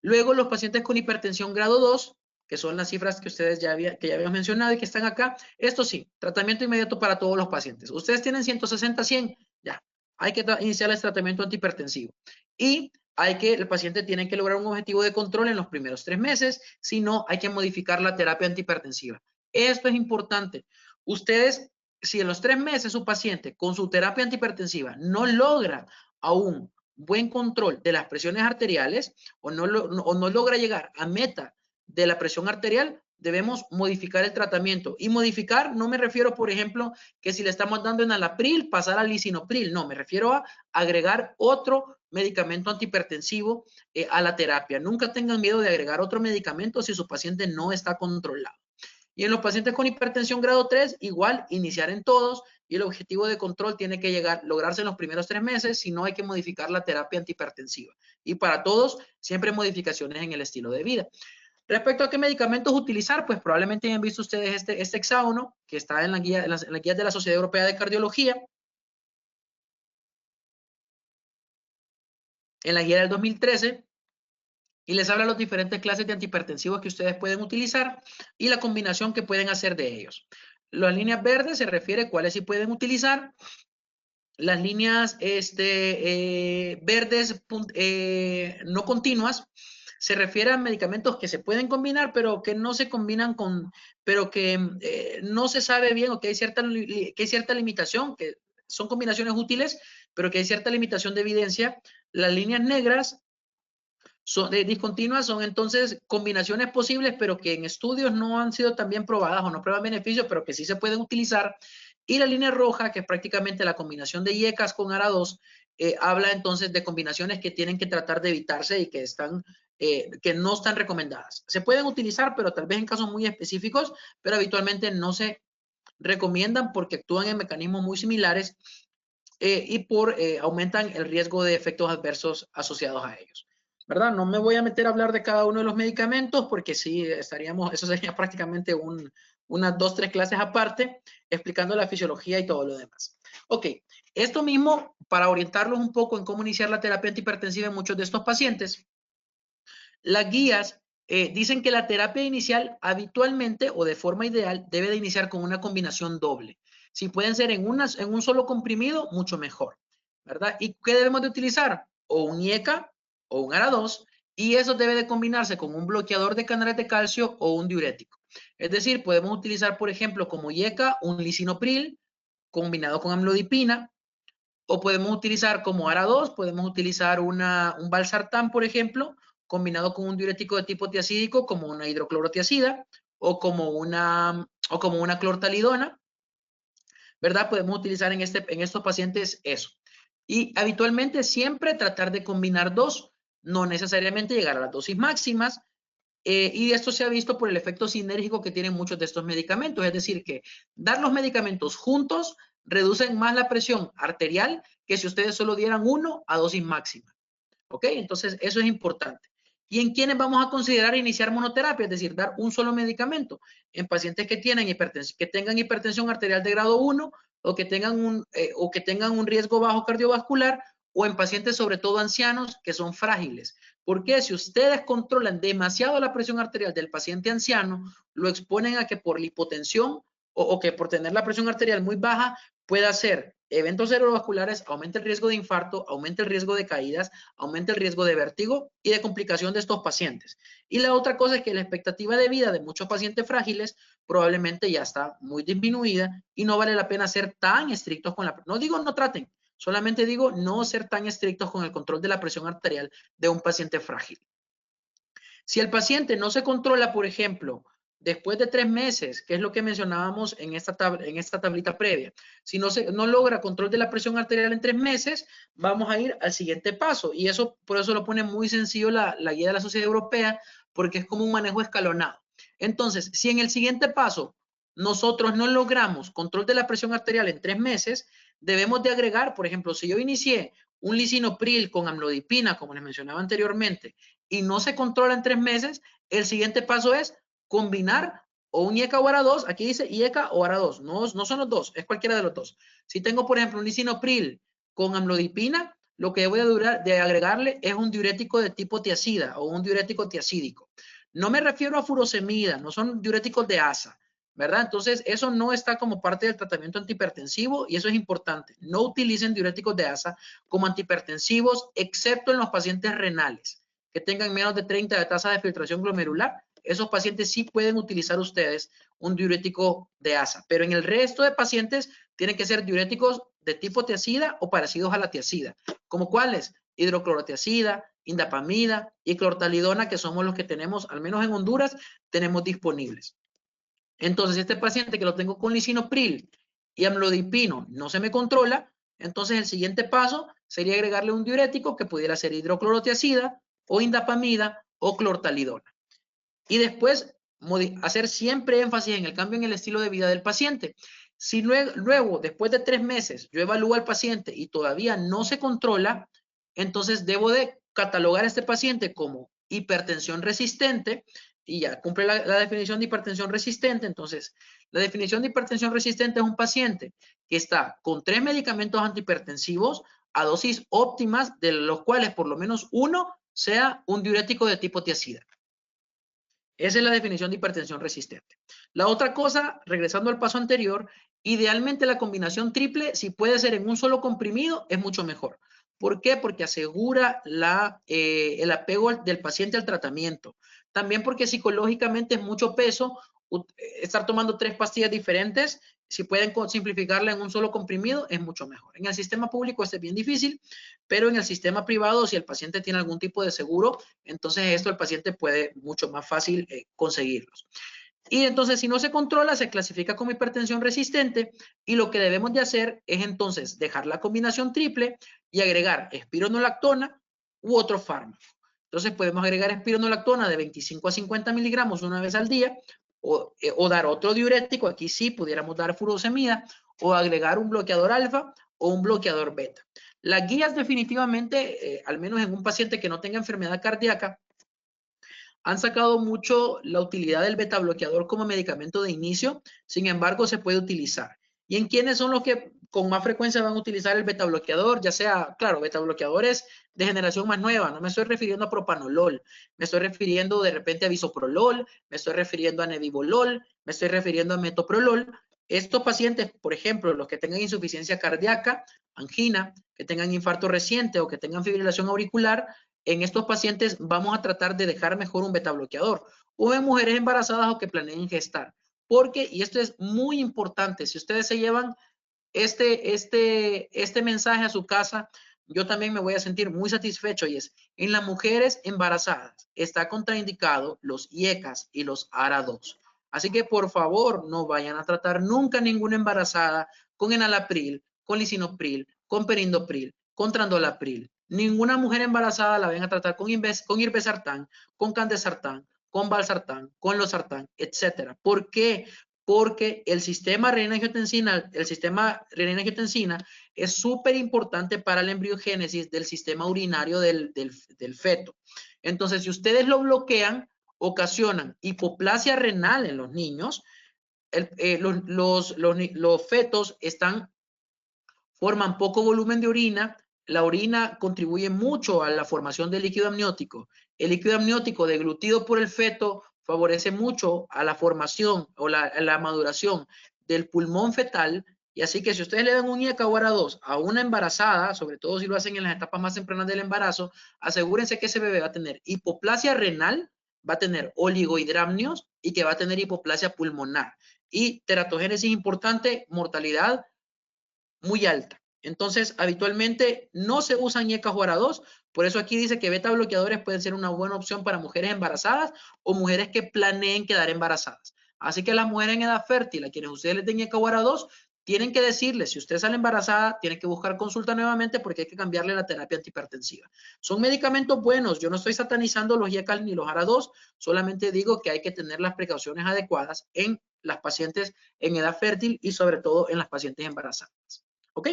Luego, los pacientes con hipertensión grado 2, que son las cifras que ustedes ya habían mencionado y que están acá, esto sí, tratamiento inmediato para todos los pacientes. Ustedes tienen 160, 100, ya, hay que iniciar el tratamiento antihipertensivo. Y el paciente tiene que lograr un objetivo de control en los primeros 3 meses, si no, hay que modificar la terapia antihipertensiva. Esto es importante. Ustedes, si en los 3 meses su paciente con su terapia antihipertensiva no logra aún buen control de las presiones arteriales o no logra llegar a meta de la presión arterial, debemos modificar el tratamiento. Y modificar, no me refiero, por ejemplo, que si le estamos dando enalapril, pasar al lisinopril. No, me refiero a agregar otro medicamento antihipertensivo a la terapia. Nunca tengan miedo de agregar otro medicamento si su paciente no está controlado. Y en los pacientes con hipertensión grado 3, igual, iniciar en todos, y el objetivo de control tiene que lograrse en los primeros 3 meses, si no hay que modificar la terapia antihipertensiva. Y para todos, siempre modificaciones en el estilo de vida. Respecto a qué medicamentos utilizar, pues probablemente hayan visto ustedes este hexágono, que está en la guía de la Sociedad Europea de Cardiología, en la guía del 2013, y les habla de las diferentes clases de antihipertensivos que ustedes pueden utilizar y la combinación que pueden hacer de ellos. Las líneas verdes se refiere a cuáles sí pueden utilizar. Las líneas verdes no continuas se refiere a medicamentos que se pueden combinar, pero que no se combinan pero que no se sabe bien o que hay cierta limitación, que son combinaciones útiles, pero que hay cierta limitación de evidencia. Las líneas negras discontinuas son entonces combinaciones posibles, pero que en estudios no han sido tan bien probadas o no prueban beneficios, pero que sí se pueden utilizar. Y la línea roja, que es prácticamente la combinación de IECAS con ARA2, habla entonces de combinaciones que tienen que tratar de evitarse y que no están recomendadas. Se pueden utilizar, pero tal vez en casos muy específicos, pero habitualmente no se recomiendan porque actúan en mecanismos muy similares y aumentan el riesgo de efectos adversos asociados a ellos. ¿Verdad? No me voy a meter a hablar de cada uno de los medicamentos porque sí, eso sería prácticamente unas 2, 3 clases aparte, explicando la fisiología y todo lo demás. Ok, esto mismo para orientarlos un poco en cómo iniciar la terapia antihipertensiva en muchos de estos pacientes. Las guías dicen que la terapia inicial habitualmente o de forma ideal debe de iniciar con una combinación doble. Si pueden ser en un solo comprimido, mucho mejor, ¿verdad? ¿Y qué debemos de utilizar? O un IECA o un ARA2, y eso debe de combinarse con un bloqueador de canales de calcio o un diurético. Es decir, podemos utilizar, por ejemplo, como IECA, un lisinopril combinado con amlodipina, o podemos utilizar como ARA2, podemos utilizar un valsartán, por ejemplo, combinado con un diurético de tipo tiacídico como una hidroclorotiacida o como una clortalidona, ¿verdad? Podemos utilizar en estos pacientes eso. Y habitualmente siempre tratar de combinar dos, no necesariamente llegar a las dosis máximas, y esto se ha visto por el efecto sinérgico que tienen muchos de estos medicamentos, es decir, que dar los medicamentos juntos reducen más la presión arterial que si ustedes solo dieran uno a dosis máxima. ¿Ok? Entonces, eso es importante. ¿Y en quiénes vamos a considerar iniciar monoterapia? Es decir, dar un solo medicamento. En pacientes que tengan hipertensión arterial de grado 1 o que tengan un riesgo bajo cardiovascular, o en pacientes sobre todo ancianos que son frágiles. Porque si ustedes controlan demasiado la presión arterial del paciente anciano, lo exponen a que por la hipotensión o que por tener la presión arterial muy baja pueda hacer eventos cerebrovasculares, aumenta el riesgo de infarto, aumenta el riesgo de caídas, aumenta el riesgo de vértigo y de complicación de estos pacientes. Y la otra cosa es que la expectativa de vida de muchos pacientes frágiles probablemente ya está muy disminuida y no vale la pena ser tan estrictos con no digo no traten, solamente digo no ser tan estrictos con el control de la presión arterial de un paciente frágil. Si el paciente no se controla, por ejemplo, después de 3 meses, que es lo que mencionábamos en esta tablita previa, si no logra control de la presión arterial en 3 meses, vamos a ir al siguiente paso. Y eso, por eso lo pone muy sencillo la guía de la Sociedad Europea, porque es como un manejo escalonado. Entonces, si en el siguiente paso nosotros no logramos control de la presión arterial en 3 meses, debemos de agregar, por ejemplo, si yo inicié un lisinopril con amlodipina, como les mencionaba anteriormente, y no se controla en 3 meses, el siguiente paso es combinar o un IECA o ARA2, aquí dice IECA o ARA2, no son los dos, es cualquiera de los dos. Si tengo, por ejemplo, un lisinopril con amlodipina, lo que voy de agregarle es un diurético de tipo tiacida o un diurético tiacídico. No me refiero a furosemida, no son diuréticos de ASA, ¿verdad? Entonces, eso no está como parte del tratamiento antihipertensivo y eso es importante. No utilicen diuréticos de ASA como antihipertensivos, excepto en los pacientes renales que tengan menos de 30 de tasa de filtración glomerular. Esos pacientes sí pueden utilizar ustedes un diurético de ASA, pero en el resto de pacientes tienen que ser diuréticos de tipo tiacida o parecidos a la tiacida. ¿Como cuáles? Hidroclorotiacida, indapamida y clortalidona, que somos los que tenemos, al menos en Honduras, tenemos disponibles. Entonces, este paciente que lo tengo con lisinopril y amlodipino no se me controla, entonces el siguiente paso sería agregarle un diurético que pudiera ser hidroclorotiacida o indapamida o clortalidona. Y después hacer siempre énfasis en el cambio en el estilo de vida del paciente. Si luego, después de 3 meses, yo evalúo al paciente y todavía no se controla, entonces debo de catalogar a este paciente como hipertensión resistente y ya cumple la definición de hipertensión resistente. Entonces, la definición de hipertensión resistente es un paciente que está con 3 medicamentos antihipertensivos a dosis óptimas, de los cuales por lo menos uno sea un diurético de tipo tiacida. Esa es la definición de hipertensión resistente. La otra cosa, regresando al paso anterior, idealmente la combinación triple, si puede ser en un solo comprimido, es mucho mejor. ¿Por qué? Porque asegura el apego del paciente al tratamiento. También porque psicológicamente es mucho peso estar tomando 3 pastillas diferentes. Si pueden simplificarla en un solo comprimido, es mucho mejor. En el sistema público esto es bien difícil, pero en el sistema privado, si el paciente tiene algún tipo de seguro, entonces esto el paciente puede mucho más fácil conseguirlos. Y entonces, si no se controla, se clasifica como hipertensión resistente y lo que debemos de hacer es entonces dejar la combinación triple y agregar espironolactona u otro fármaco. Entonces, podemos agregar espironolactona de 25 a 50 miligramos una vez al día o dar otro diurético, aquí sí pudiéramos dar furosemida o agregar un bloqueador alfa o un bloqueador beta. Las guías definitivamente, al menos en un paciente que no tenga enfermedad cardíaca, han sacado mucho la utilidad del beta bloqueador como medicamento de inicio, sin embargo se puede utilizar. ¿Y en quiénes son los que con más frecuencia van a utilizar el beta bloqueador? Ya sea, claro, beta bloqueadores de generación más nueva, no me estoy refiriendo a propanolol, me estoy refiriendo de repente a bisoprolol, me estoy refiriendo a nebivolol, me estoy refiriendo a metoprolol. Estos pacientes, por ejemplo, los que tengan insuficiencia cardíaca, angina, que tengan infarto reciente o que tengan fibrilación auricular, en estos pacientes vamos a tratar de dejar mejor un beta bloqueador o en mujeres embarazadas o que planeen gestar. Porque, y esto es muy importante, si ustedes se llevan este mensaje a su casa, yo también me voy a sentir muy satisfecho y es, en las mujeres embarazadas está contraindicado los IECAS y los ARA2. Así que por favor no vayan a tratar nunca ninguna embarazada con enalapril, con lisinopril, con perindopril, con trandolapril. Ninguna mujer embarazada la van a tratar con irbesartán, con candesartán, con valsartán, con losartán, etcétera. ¿Por qué? Porque el sistema renina-angiotensina es súper importante para la embriogénesis del sistema urinario del feto. Entonces, si ustedes lo bloquean, ocasionan hipoplasia renal en los niños, los fetos forman poco volumen de orina, la orina contribuye mucho a la formación del líquido amniótico. El líquido amniótico deglutido por el feto favorece mucho a la formación o la maduración del pulmón fetal. Y así que si ustedes le dan un IECA o ARA2 a una embarazada, sobre todo si lo hacen en las etapas más tempranas del embarazo, asegúrense que ese bebé va a tener hipoplasia renal, va a tener oligohidramnios y que va a tener hipoplasia pulmonar. Y teratogénesis importante, mortalidad muy alta. Entonces, habitualmente no se usan IECAS o ARA2. Por eso aquí dice que beta bloqueadores pueden ser una buena opción para mujeres embarazadas o mujeres que planeen quedar embarazadas. Así que las mujeres en edad fértil, a quienes ustedes les den IECA o ARA2, tienen que decirles, si usted sale embarazada, tienen que buscar consulta nuevamente porque hay que cambiarle la terapia antihipertensiva. Son medicamentos buenos. Yo no estoy satanizando los IECAS ni los ARA2, solamente digo que hay que tener las precauciones adecuadas en las pacientes en edad fértil y sobre todo en las pacientes embarazadas. ¿Ok?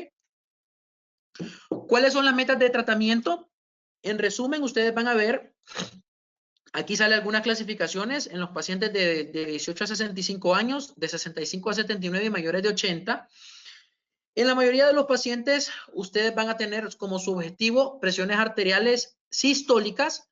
¿Cuáles son las metas de tratamiento? En resumen, ustedes van a ver, aquí sale algunas clasificaciones en los pacientes de 18 a 65 años, de 65 a 79 y mayores de 80. En la mayoría de los pacientes, ustedes van a tener como su objetivo presiones arteriales sistólicas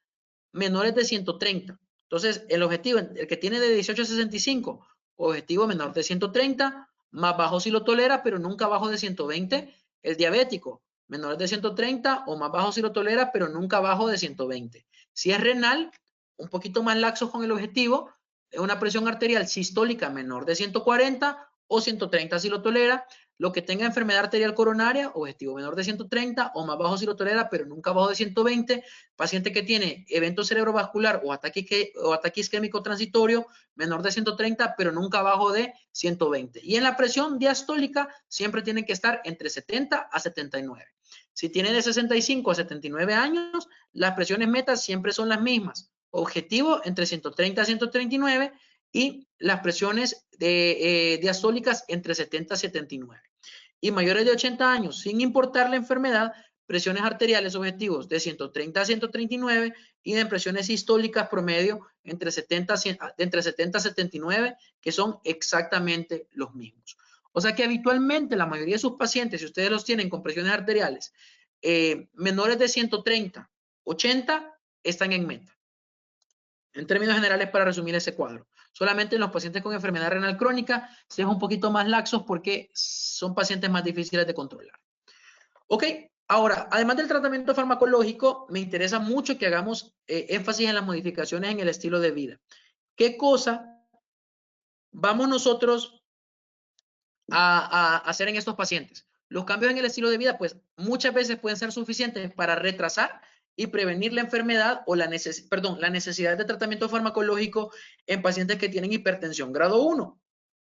menores de 130. Entonces, el objetivo, el que tiene de 18 a 65, objetivo menor de 130, más bajo si lo tolera, pero nunca bajo de 120. El diabético, menores de 130 o más bajo si lo tolera, pero nunca bajo de 120. Si es renal, un poquito más laxo con el objetivo, una presión arterial sistólica menor de 140 o 130 si lo tolera. Lo que tenga enfermedad arterial coronaria, objetivo menor de 130 o más bajo si lo tolera, pero nunca bajo de 120. Paciente que tiene evento cerebrovascular o ataque isquémico transitorio, menor de 130, pero nunca bajo de 120. Y en la presión diastólica siempre tienen que estar entre 70 a 79. Si tiene de 65 a 79 años, las presiones metas siempre son las mismas. Objetivo entre 130 a 139 y las presiones diastólicas entre 70 a 79. Y mayores de 80 años, sin importar la enfermedad, presiones arteriales objetivos de 130 a 139 y de presiones sistólicas promedio entre 70 a 79, que son exactamente los mismos. O sea que habitualmente la mayoría de sus pacientes, si ustedes los tienen con presiones arteriales menores de 130, 80, están en meta. En términos generales, para resumir ese cuadro. Solamente en los pacientes con enfermedad renal crónica se es un poquito más laxos porque son pacientes más difíciles de controlar. Ok, ahora, además del tratamiento farmacológico, me interesa mucho que hagamos énfasis en las modificaciones en el estilo de vida. ¿Qué cosa vamos nosotros a hacer en estos pacientes? Los cambios en el estilo de vida, pues muchas veces pueden ser suficientes para retrasar y prevenir la enfermedad o la necesidad de tratamiento farmacológico en pacientes que tienen hipertensión grado 1.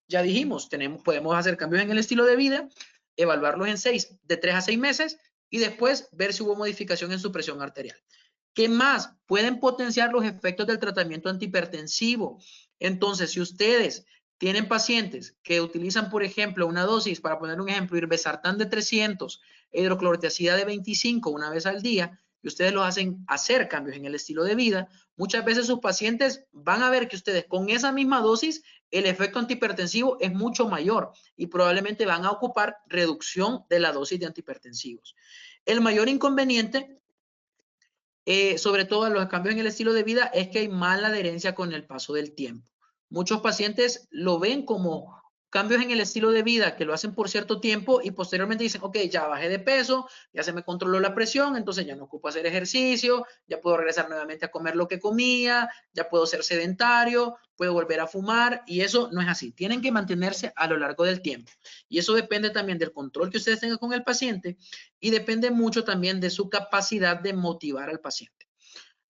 Ya dijimos, podemos hacer cambios en el estilo de vida, evaluarlos de 3 a 6 meses y después ver si hubo modificación en su presión arterial. ¿Qué más? Pueden potenciar los efectos del tratamiento antihipertensivo. Entonces, si ustedes tienen pacientes que utilizan, por ejemplo, una dosis, para poner un ejemplo, irbesartán de 300, hidroclorotiazida de 25 una vez al día, y ustedes los hacen hacer cambios en el estilo de vida, muchas veces sus pacientes van a ver que ustedes con esa misma dosis, el efecto antihipertensivo es mucho mayor y probablemente van a ocupar reducción de la dosis de antihipertensivos. El mayor inconveniente sobre todo en los cambios en el estilo de vida, es que hay mala adherencia con el paso del tiempo. Muchos pacientes lo ven como cambios en el estilo de vida que lo hacen por cierto tiempo y posteriormente dicen, ok, ya bajé de peso, ya se me controló la presión, entonces ya no ocupo hacer ejercicio, ya puedo regresar nuevamente a comer lo que comía, ya puedo ser sedentario, puedo volver a fumar y eso no es así. Tienen que mantenerse a lo largo del tiempo y eso depende también del control que ustedes tengan con el paciente y depende mucho también de su capacidad de motivar al paciente.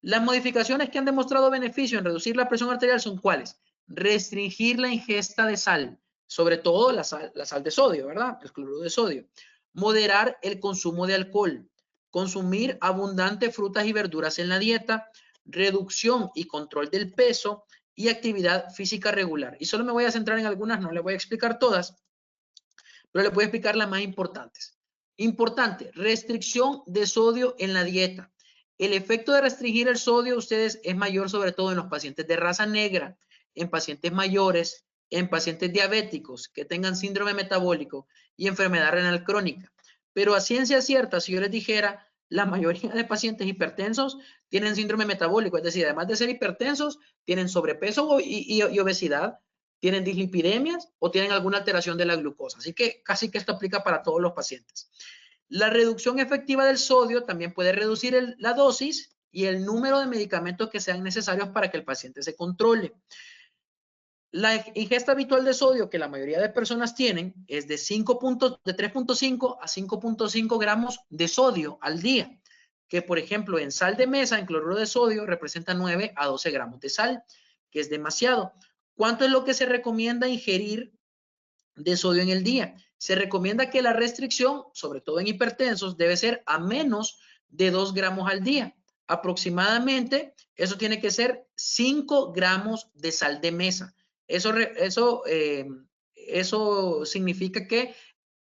Las modificaciones que han demostrado beneficio en reducir la presión arterial son ¿cuáles? Restringir la ingesta de sal, sobre todo la sal de sodio, ¿verdad? El cloruro de sodio. Moderar el consumo de alcohol. Consumir abundante frutas y verduras en la dieta. Reducción y control del peso y actividad física regular. Y solo me voy a centrar en algunas, no les voy a explicar todas, pero les voy a explicar las más importantes. Importante, restricción de sodio en la dieta. El efecto de restringir el sodio, ustedes, es mayor sobre todo en los pacientes de raza negra, en pacientes mayores, en pacientes diabéticos que tengan síndrome metabólico y enfermedad renal crónica. Pero a ciencia cierta, si yo les dijera, la mayoría de pacientes hipertensos tienen síndrome metabólico, es decir, además de ser hipertensos, tienen sobrepeso y obesidad, tienen dislipidemias o tienen alguna alteración de la glucosa. Así que casi que esto aplica para todos los pacientes. La reducción efectiva del sodio también puede reducir la dosis y el número de medicamentos que sean necesarios para que el paciente se controle. La ingesta habitual de sodio que la mayoría de personas tienen es de 3.5 a 5.5 gramos de sodio al día, que por ejemplo en sal de mesa, en cloruro de sodio, representa 9 a 12 gramos de sal, que es demasiado. ¿Cuánto es lo que se recomienda ingerir de sodio en el día? Se recomienda que la restricción, sobre todo en hipertensos, debe ser a menos de 2 gramos al día. Aproximadamente, eso tiene que ser 5 gramos de sal de mesa. Eso significa que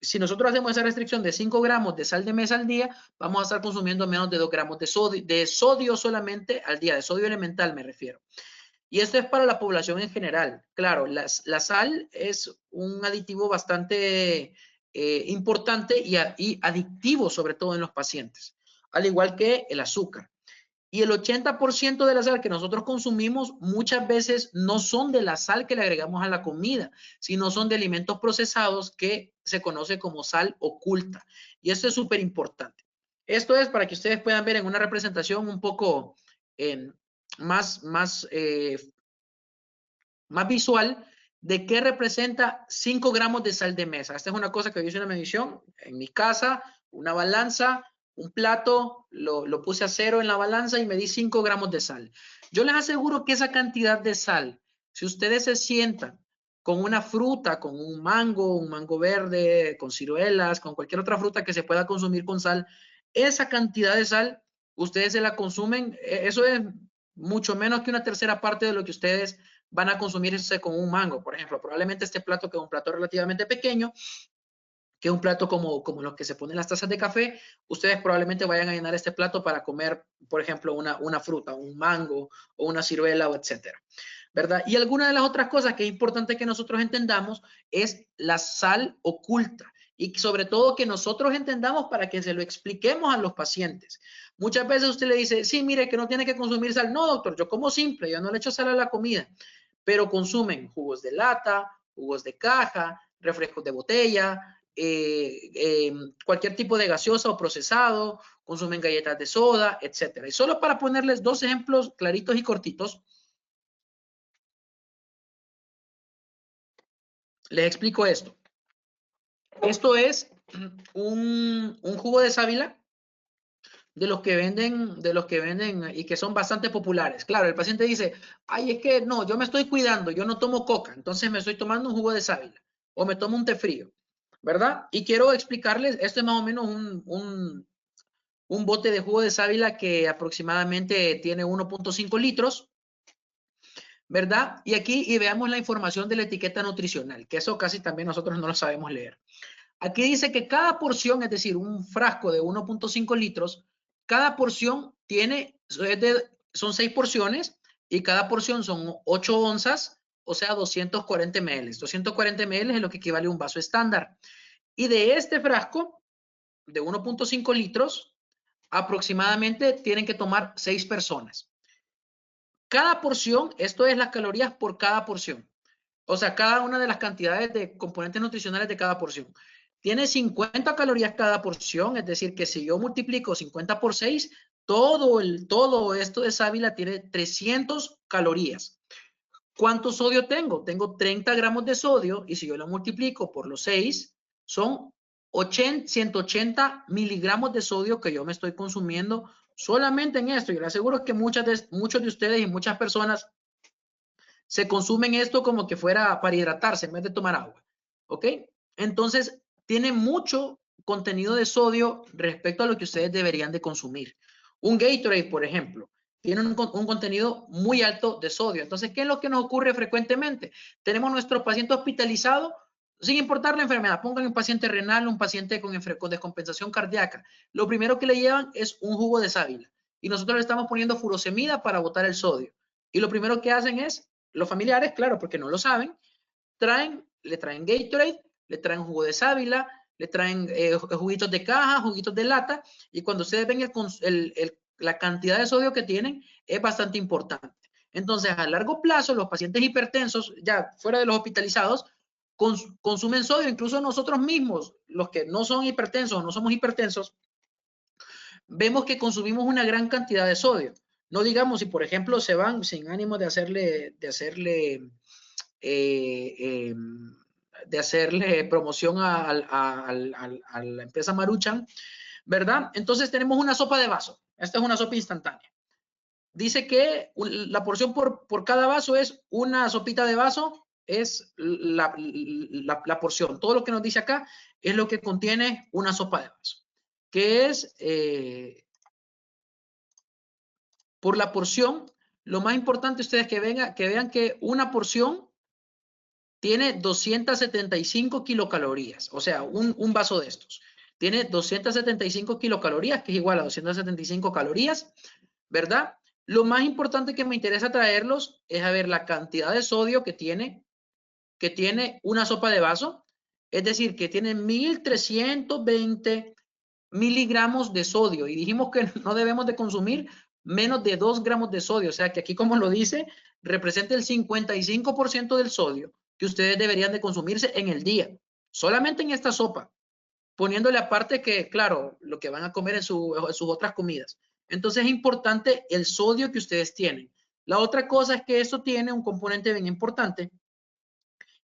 si nosotros hacemos esa restricción de 5 gramos de sal de mesa al día, vamos a estar consumiendo menos de 2 gramos de sodio solamente al día, de sodio elemental me refiero. Y esto es para la población en general. Claro, la sal es un aditivo bastante importante y adictivo, sobre todo en los pacientes, al igual que el azúcar. Y el 80% de la sal que nosotros consumimos muchas veces no son de la sal que le agregamos a la comida, sino son de alimentos procesados que se conoce como sal oculta. Y esto es súper importante. Esto es para que ustedes puedan ver en una representación un poco más visual de qué representa 5 gramos de sal de mesa. Esta es una cosa que yo hice una medición en mi casa, una balanza, un plato, lo puse a 0 en la balanza y me di 5 gramos de sal. Yo les aseguro que esa cantidad de sal, si ustedes se sientan con una fruta, con un mango verde, con ciruelas, con cualquier otra fruta que se pueda consumir con sal, esa cantidad de sal, ustedes se la consumen, eso es mucho menos que una tercera parte de lo que ustedes van a consumirse con un mango, por ejemplo. Probablemente este plato, que es un plato relativamente pequeño, que es un plato como los que se ponen las tazas de café, ustedes probablemente vayan a llenar este plato para comer, por ejemplo, una fruta, un mango o una ciruela o etcétera, ¿verdad? Y alguna de las otras cosas que es importante que nosotros entendamos es la sal oculta y sobre todo que nosotros entendamos para que se lo expliquemos a los pacientes. Muchas veces usted le dice, sí, mire, que no tiene que consumir sal. No, doctor, yo como simple, yo no le echo sal a la comida, pero consumen jugos de lata, jugos de caja, refrescos de botella, cualquier tipo de gaseosa o procesado, consumen galletas de soda, etcétera. Y solo para ponerles 2 ejemplos claritos y cortitos, les explico esto. Esto es un jugo de sábila de los que venden y que son bastante populares. Claro, el paciente dice, ay, es que no, yo me estoy cuidando, yo no tomo coca, entonces me estoy tomando un jugo de sábila o me tomo un té frío, ¿verdad? Y quiero explicarles, esto es más o menos un bote de jugo de sábila que aproximadamente tiene 1.5 litros, ¿verdad? Y aquí y veamos la información de la etiqueta nutricional, que eso casi también nosotros no lo sabemos leer. Aquí dice que cada porción, es decir, un frasco de 1.5 litros, cada porción son 6 porciones y cada porción son 8 onzas, o sea, 240 ml. 240 ml es lo que equivale a un vaso estándar. Y de este frasco de 1.5 litros, aproximadamente tienen que tomar 6 personas. Cada porción, esto es las calorías por cada porción. O sea, cada una de las cantidades de componentes nutricionales de cada porción. Tiene 50 calorías cada porción, es decir, que si yo multiplico 50 por 6, todo esto de sábila tiene 300 calorías. ¿Cuánto sodio tengo? Tengo 30 gramos de sodio y si yo lo multiplico por los 6, son 180 miligramos de sodio que yo me estoy consumiendo solamente en esto. Yo le aseguro que muchos de ustedes y muchas personas se consumen esto como que fuera para hidratarse en vez de tomar agua. ¿Ok? Entonces, tiene mucho contenido de sodio respecto a lo que ustedes deberían de consumir. Un Gatorade, por ejemplo, tiene un contenido muy alto de sodio. Entonces, ¿qué es lo que nos ocurre frecuentemente? Tenemos nuestro paciente hospitalizado, sin importar la enfermedad. Pongan un paciente renal, un paciente con descompensación cardíaca. Lo primero que le llevan es un jugo de sábila. Y nosotros le estamos poniendo furosemida para botar el sodio. Y lo primero que hacen es, los familiares, claro, porque no lo saben, le traen Gatorade, le traen jugo de sábila, le traen juguitos de caja, juguitos de lata, y cuando ustedes ven la cantidad de sodio que tienen, es bastante importante. Entonces, a largo plazo, los pacientes hipertensos, ya fuera de los hospitalizados, consumen sodio, incluso nosotros mismos, los que no son hipertensos, no somos hipertensos, vemos que consumimos una gran cantidad de sodio. No digamos si, por ejemplo, se van sin ánimo de hacerle de hacerle promoción a la empresa Maruchan, ¿verdad? Entonces tenemos una sopa de vaso. Esta es una sopa instantánea. Dice que la porción por cada vaso es una sopita de vaso, es la porción. Todo lo que nos dice acá es lo que contiene una sopa de vaso, que es por la porción. Lo más importante ustedes que vean que una porción tiene 275 kilocalorías, o sea, un vaso de estos tiene 275 kilocalorías, que es igual a 275 calorías, ¿verdad? Lo más importante que me interesa traerlos es a ver la cantidad de sodio que tiene una sopa de vaso, es decir, que tiene 1320 miligramos de sodio, y dijimos que no debemos de consumir menos de 2 gramos de sodio, o sea que aquí, como lo dice, representa el 55% del sodio que ustedes deberían de consumirse en el día, solamente en esta sopa, poniéndole aparte que, claro, lo que van a comer en sus otras comidas. Entonces es importante el sodio que ustedes tienen. La otra cosa es que esto tiene un componente bien importante,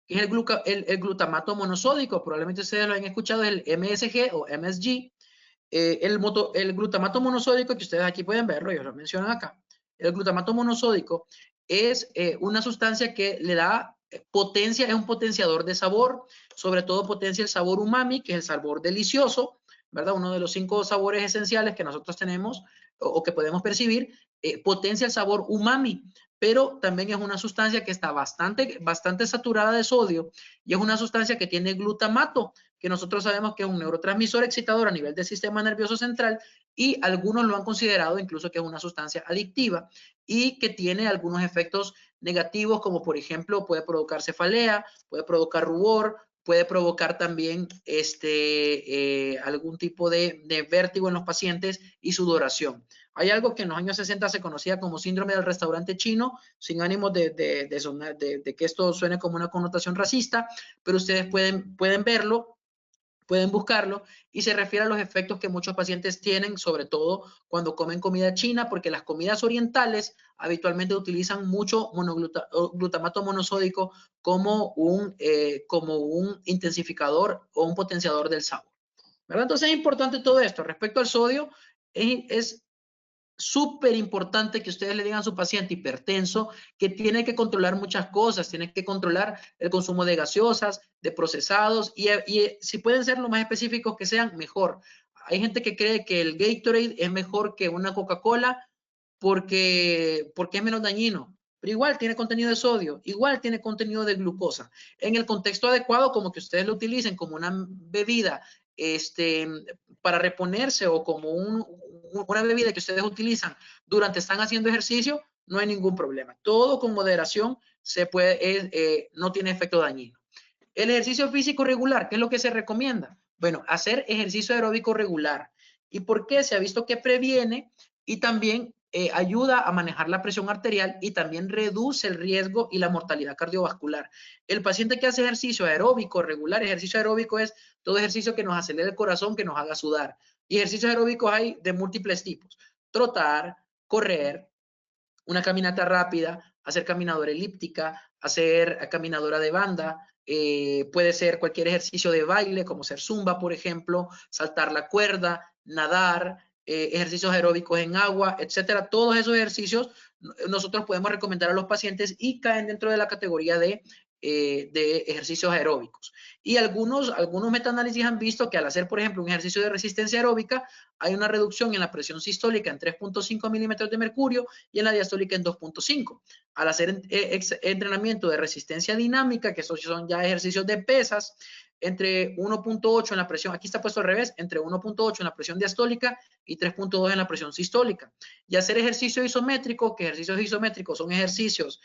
que es el glutamato monosódico. Probablemente ustedes lo han escuchado, el MSG o MSG. El glutamato monosódico, que ustedes aquí pueden verlo, ellos lo mencionan acá. El glutamato monosódico es una sustancia que le da potencia, es un potenciador de sabor, sobre todo potencia el sabor umami, que es el sabor delicioso, ¿verdad? Uno de los 5 sabores esenciales que nosotros tenemos o que podemos percibir, potencia el sabor umami, pero también es una sustancia que está bastante saturada de sodio, y es una sustancia que tiene glutamato, que nosotros sabemos que es un neurotransmisor excitador a nivel del sistema nervioso central, y algunos lo han considerado incluso que es una sustancia adictiva y que tiene algunos efectos negativos, como por ejemplo puede provocar cefalea, puede provocar rubor, puede provocar también algún tipo de vértigo en los pacientes y sudoración. Hay algo que en los años 60 se conocía como síndrome del restaurante chino, sin ánimo de que esto suene como una connotación racista, pero ustedes pueden verlo, pueden buscarlo, y se refiere a los efectos que muchos pacientes tienen, sobre todo cuando comen comida china, porque las comidas orientales habitualmente utilizan mucho glutamato monosódico como un intensificador o un potenciador del sabor, ¿verdad? Entonces es importante todo esto. Respecto al sodio, es súper importante que ustedes le digan a su paciente hipertenso que tiene que controlar muchas cosas, tiene que controlar el consumo de gaseosas, de procesados, y si pueden ser lo más específicos que sean, mejor. Hay gente que cree que el Gatorade es mejor que una Coca-Cola porque es menos dañino, pero igual tiene contenido de sodio, igual tiene contenido de glucosa. En el contexto adecuado, como que ustedes lo utilicen como una bebida para reponerse, o como una bebida que ustedes utilizan durante están haciendo ejercicio, no hay ningún problema. Todo con moderación se puede, no tiene efecto dañino. El ejercicio físico regular, ¿qué es lo que se recomienda? Bueno, hacer ejercicio aeróbico regular. ¿Y por qué? Se ha visto que previene y también ayuda a manejar la presión arterial, y también reduce el riesgo y la mortalidad cardiovascular. El paciente que hace ejercicio aeróbico regular, ejercicio aeróbico es todo ejercicio que nos acelere el corazón, que nos haga sudar. Y ejercicios aeróbicos hay de múltiples tipos: trotar, correr, una caminata rápida, hacer caminadora elíptica, hacer caminadora de banda, puede ser cualquier ejercicio de baile, como ser zumba, por ejemplo, saltar la cuerda, nadar, ejercicios aeróbicos en agua, etcétera. Todos esos ejercicios nosotros podemos recomendar a los pacientes y caen dentro de la categoría de ejercicios aeróbicos. Y algunos metaanálisis han visto que al hacer, por ejemplo, un ejercicio de resistencia aeróbica, hay una reducción en la presión sistólica en 3.5 milímetros de mercurio y en la diastólica en 2.5. Al hacer entrenamiento de resistencia dinámica, que esos son ya ejercicios de pesas, entre 1.8 en la presión, aquí está puesto al revés, entre 1.8 en la presión diastólica y 3.2 en la presión sistólica. Y hacer ejercicio isométrico, que ejercicios isométricos son ejercicios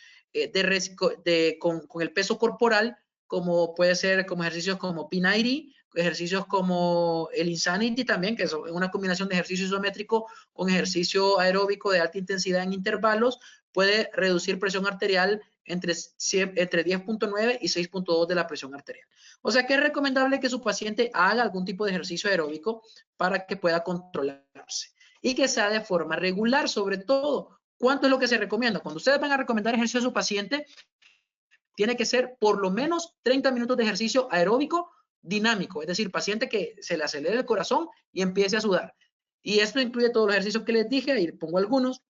con el peso corporal, como puede ser como ejercicios como P90, ejercicios como el Insanity también, que es una combinación de ejercicio isométrico con ejercicio aeróbico de alta intensidad en intervalos, puede reducir presión arterial entre 10.9 y 6.2 de la presión arterial. O sea que es recomendable que su paciente haga algún tipo de ejercicio aeróbico para que pueda controlarse, y que sea de forma regular. Sobre todo, ¿cuánto es lo que se recomienda? Cuando ustedes van a recomendar ejercicio a su paciente, tiene que ser por lo menos 30 minutos de ejercicio aeróbico dinámico, es decir, paciente que se le acelere el corazón y empiece a sudar. Y esto incluye todos los ejercicios que les dije, ahí pongo algunos,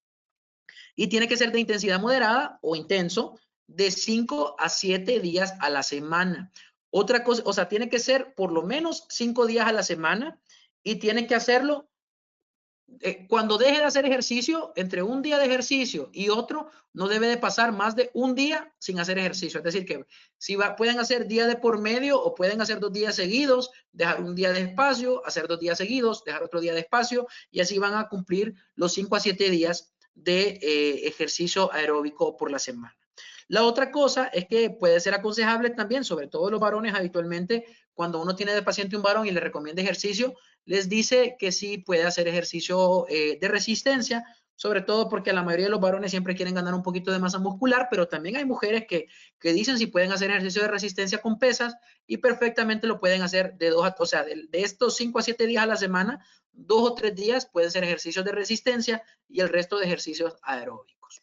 y tiene que ser de intensidad moderada o intenso de 5 a 7 días a la semana. Otra cosa, o sea, tiene que ser por lo menos 5 días a la semana y tiene que hacerlo cuando deje de hacer ejercicio, entre un día de ejercicio y otro, no debe de pasar más de un día sin hacer ejercicio. Es decir, que si pueden hacer día de por medio o pueden hacer 2 días seguidos, dejar un día de espacio, hacer 2 días seguidos, dejar otro día de espacio y así van a cumplir los 5 a 7 días de ejercicio aeróbico por la semana. La otra cosa es que puede ser aconsejable también, sobre todo los varones habitualmente, cuando uno tiene de paciente un varón y le recomienda ejercicio, les dice que sí puede hacer ejercicio de resistencia, sobre todo porque la mayoría de los varones siempre quieren ganar un poquito de masa muscular, pero también hay mujeres que dicen si pueden hacer ejercicio de resistencia con pesas y perfectamente lo pueden hacer de o sea, de estos 5 a 7 días a la semana, 2 o 3 días pueden ser ejercicios de resistencia y el resto de ejercicios aeróbicos.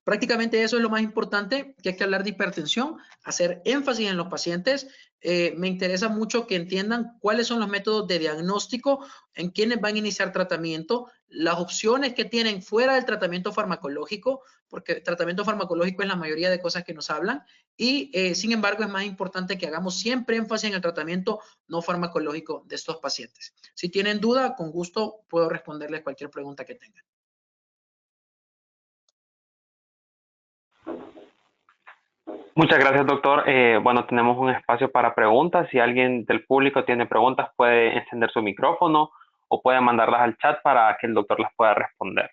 Prácticamente eso es lo más importante, que hay que hablar de hipertensión, hacer énfasis en los pacientes. Me interesa mucho que entiendan cuáles son los métodos de diagnóstico, en quiénes van a iniciar tratamiento, las opciones que tienen fuera del tratamiento farmacológico, porque el tratamiento farmacológico es la mayoría de cosas que nos hablan, y sin embargo es más importante que hagamos siempre énfasis en el tratamiento no farmacológico de estos pacientes. Si tienen duda, con gusto puedo responderles cualquier pregunta que tengan. Muchas gracias, doctor. Bueno, tenemos un espacio para preguntas. Si alguien del público tiene preguntas, puede encender su micrófono o puede mandarlas al chat para que el doctor las pueda responder.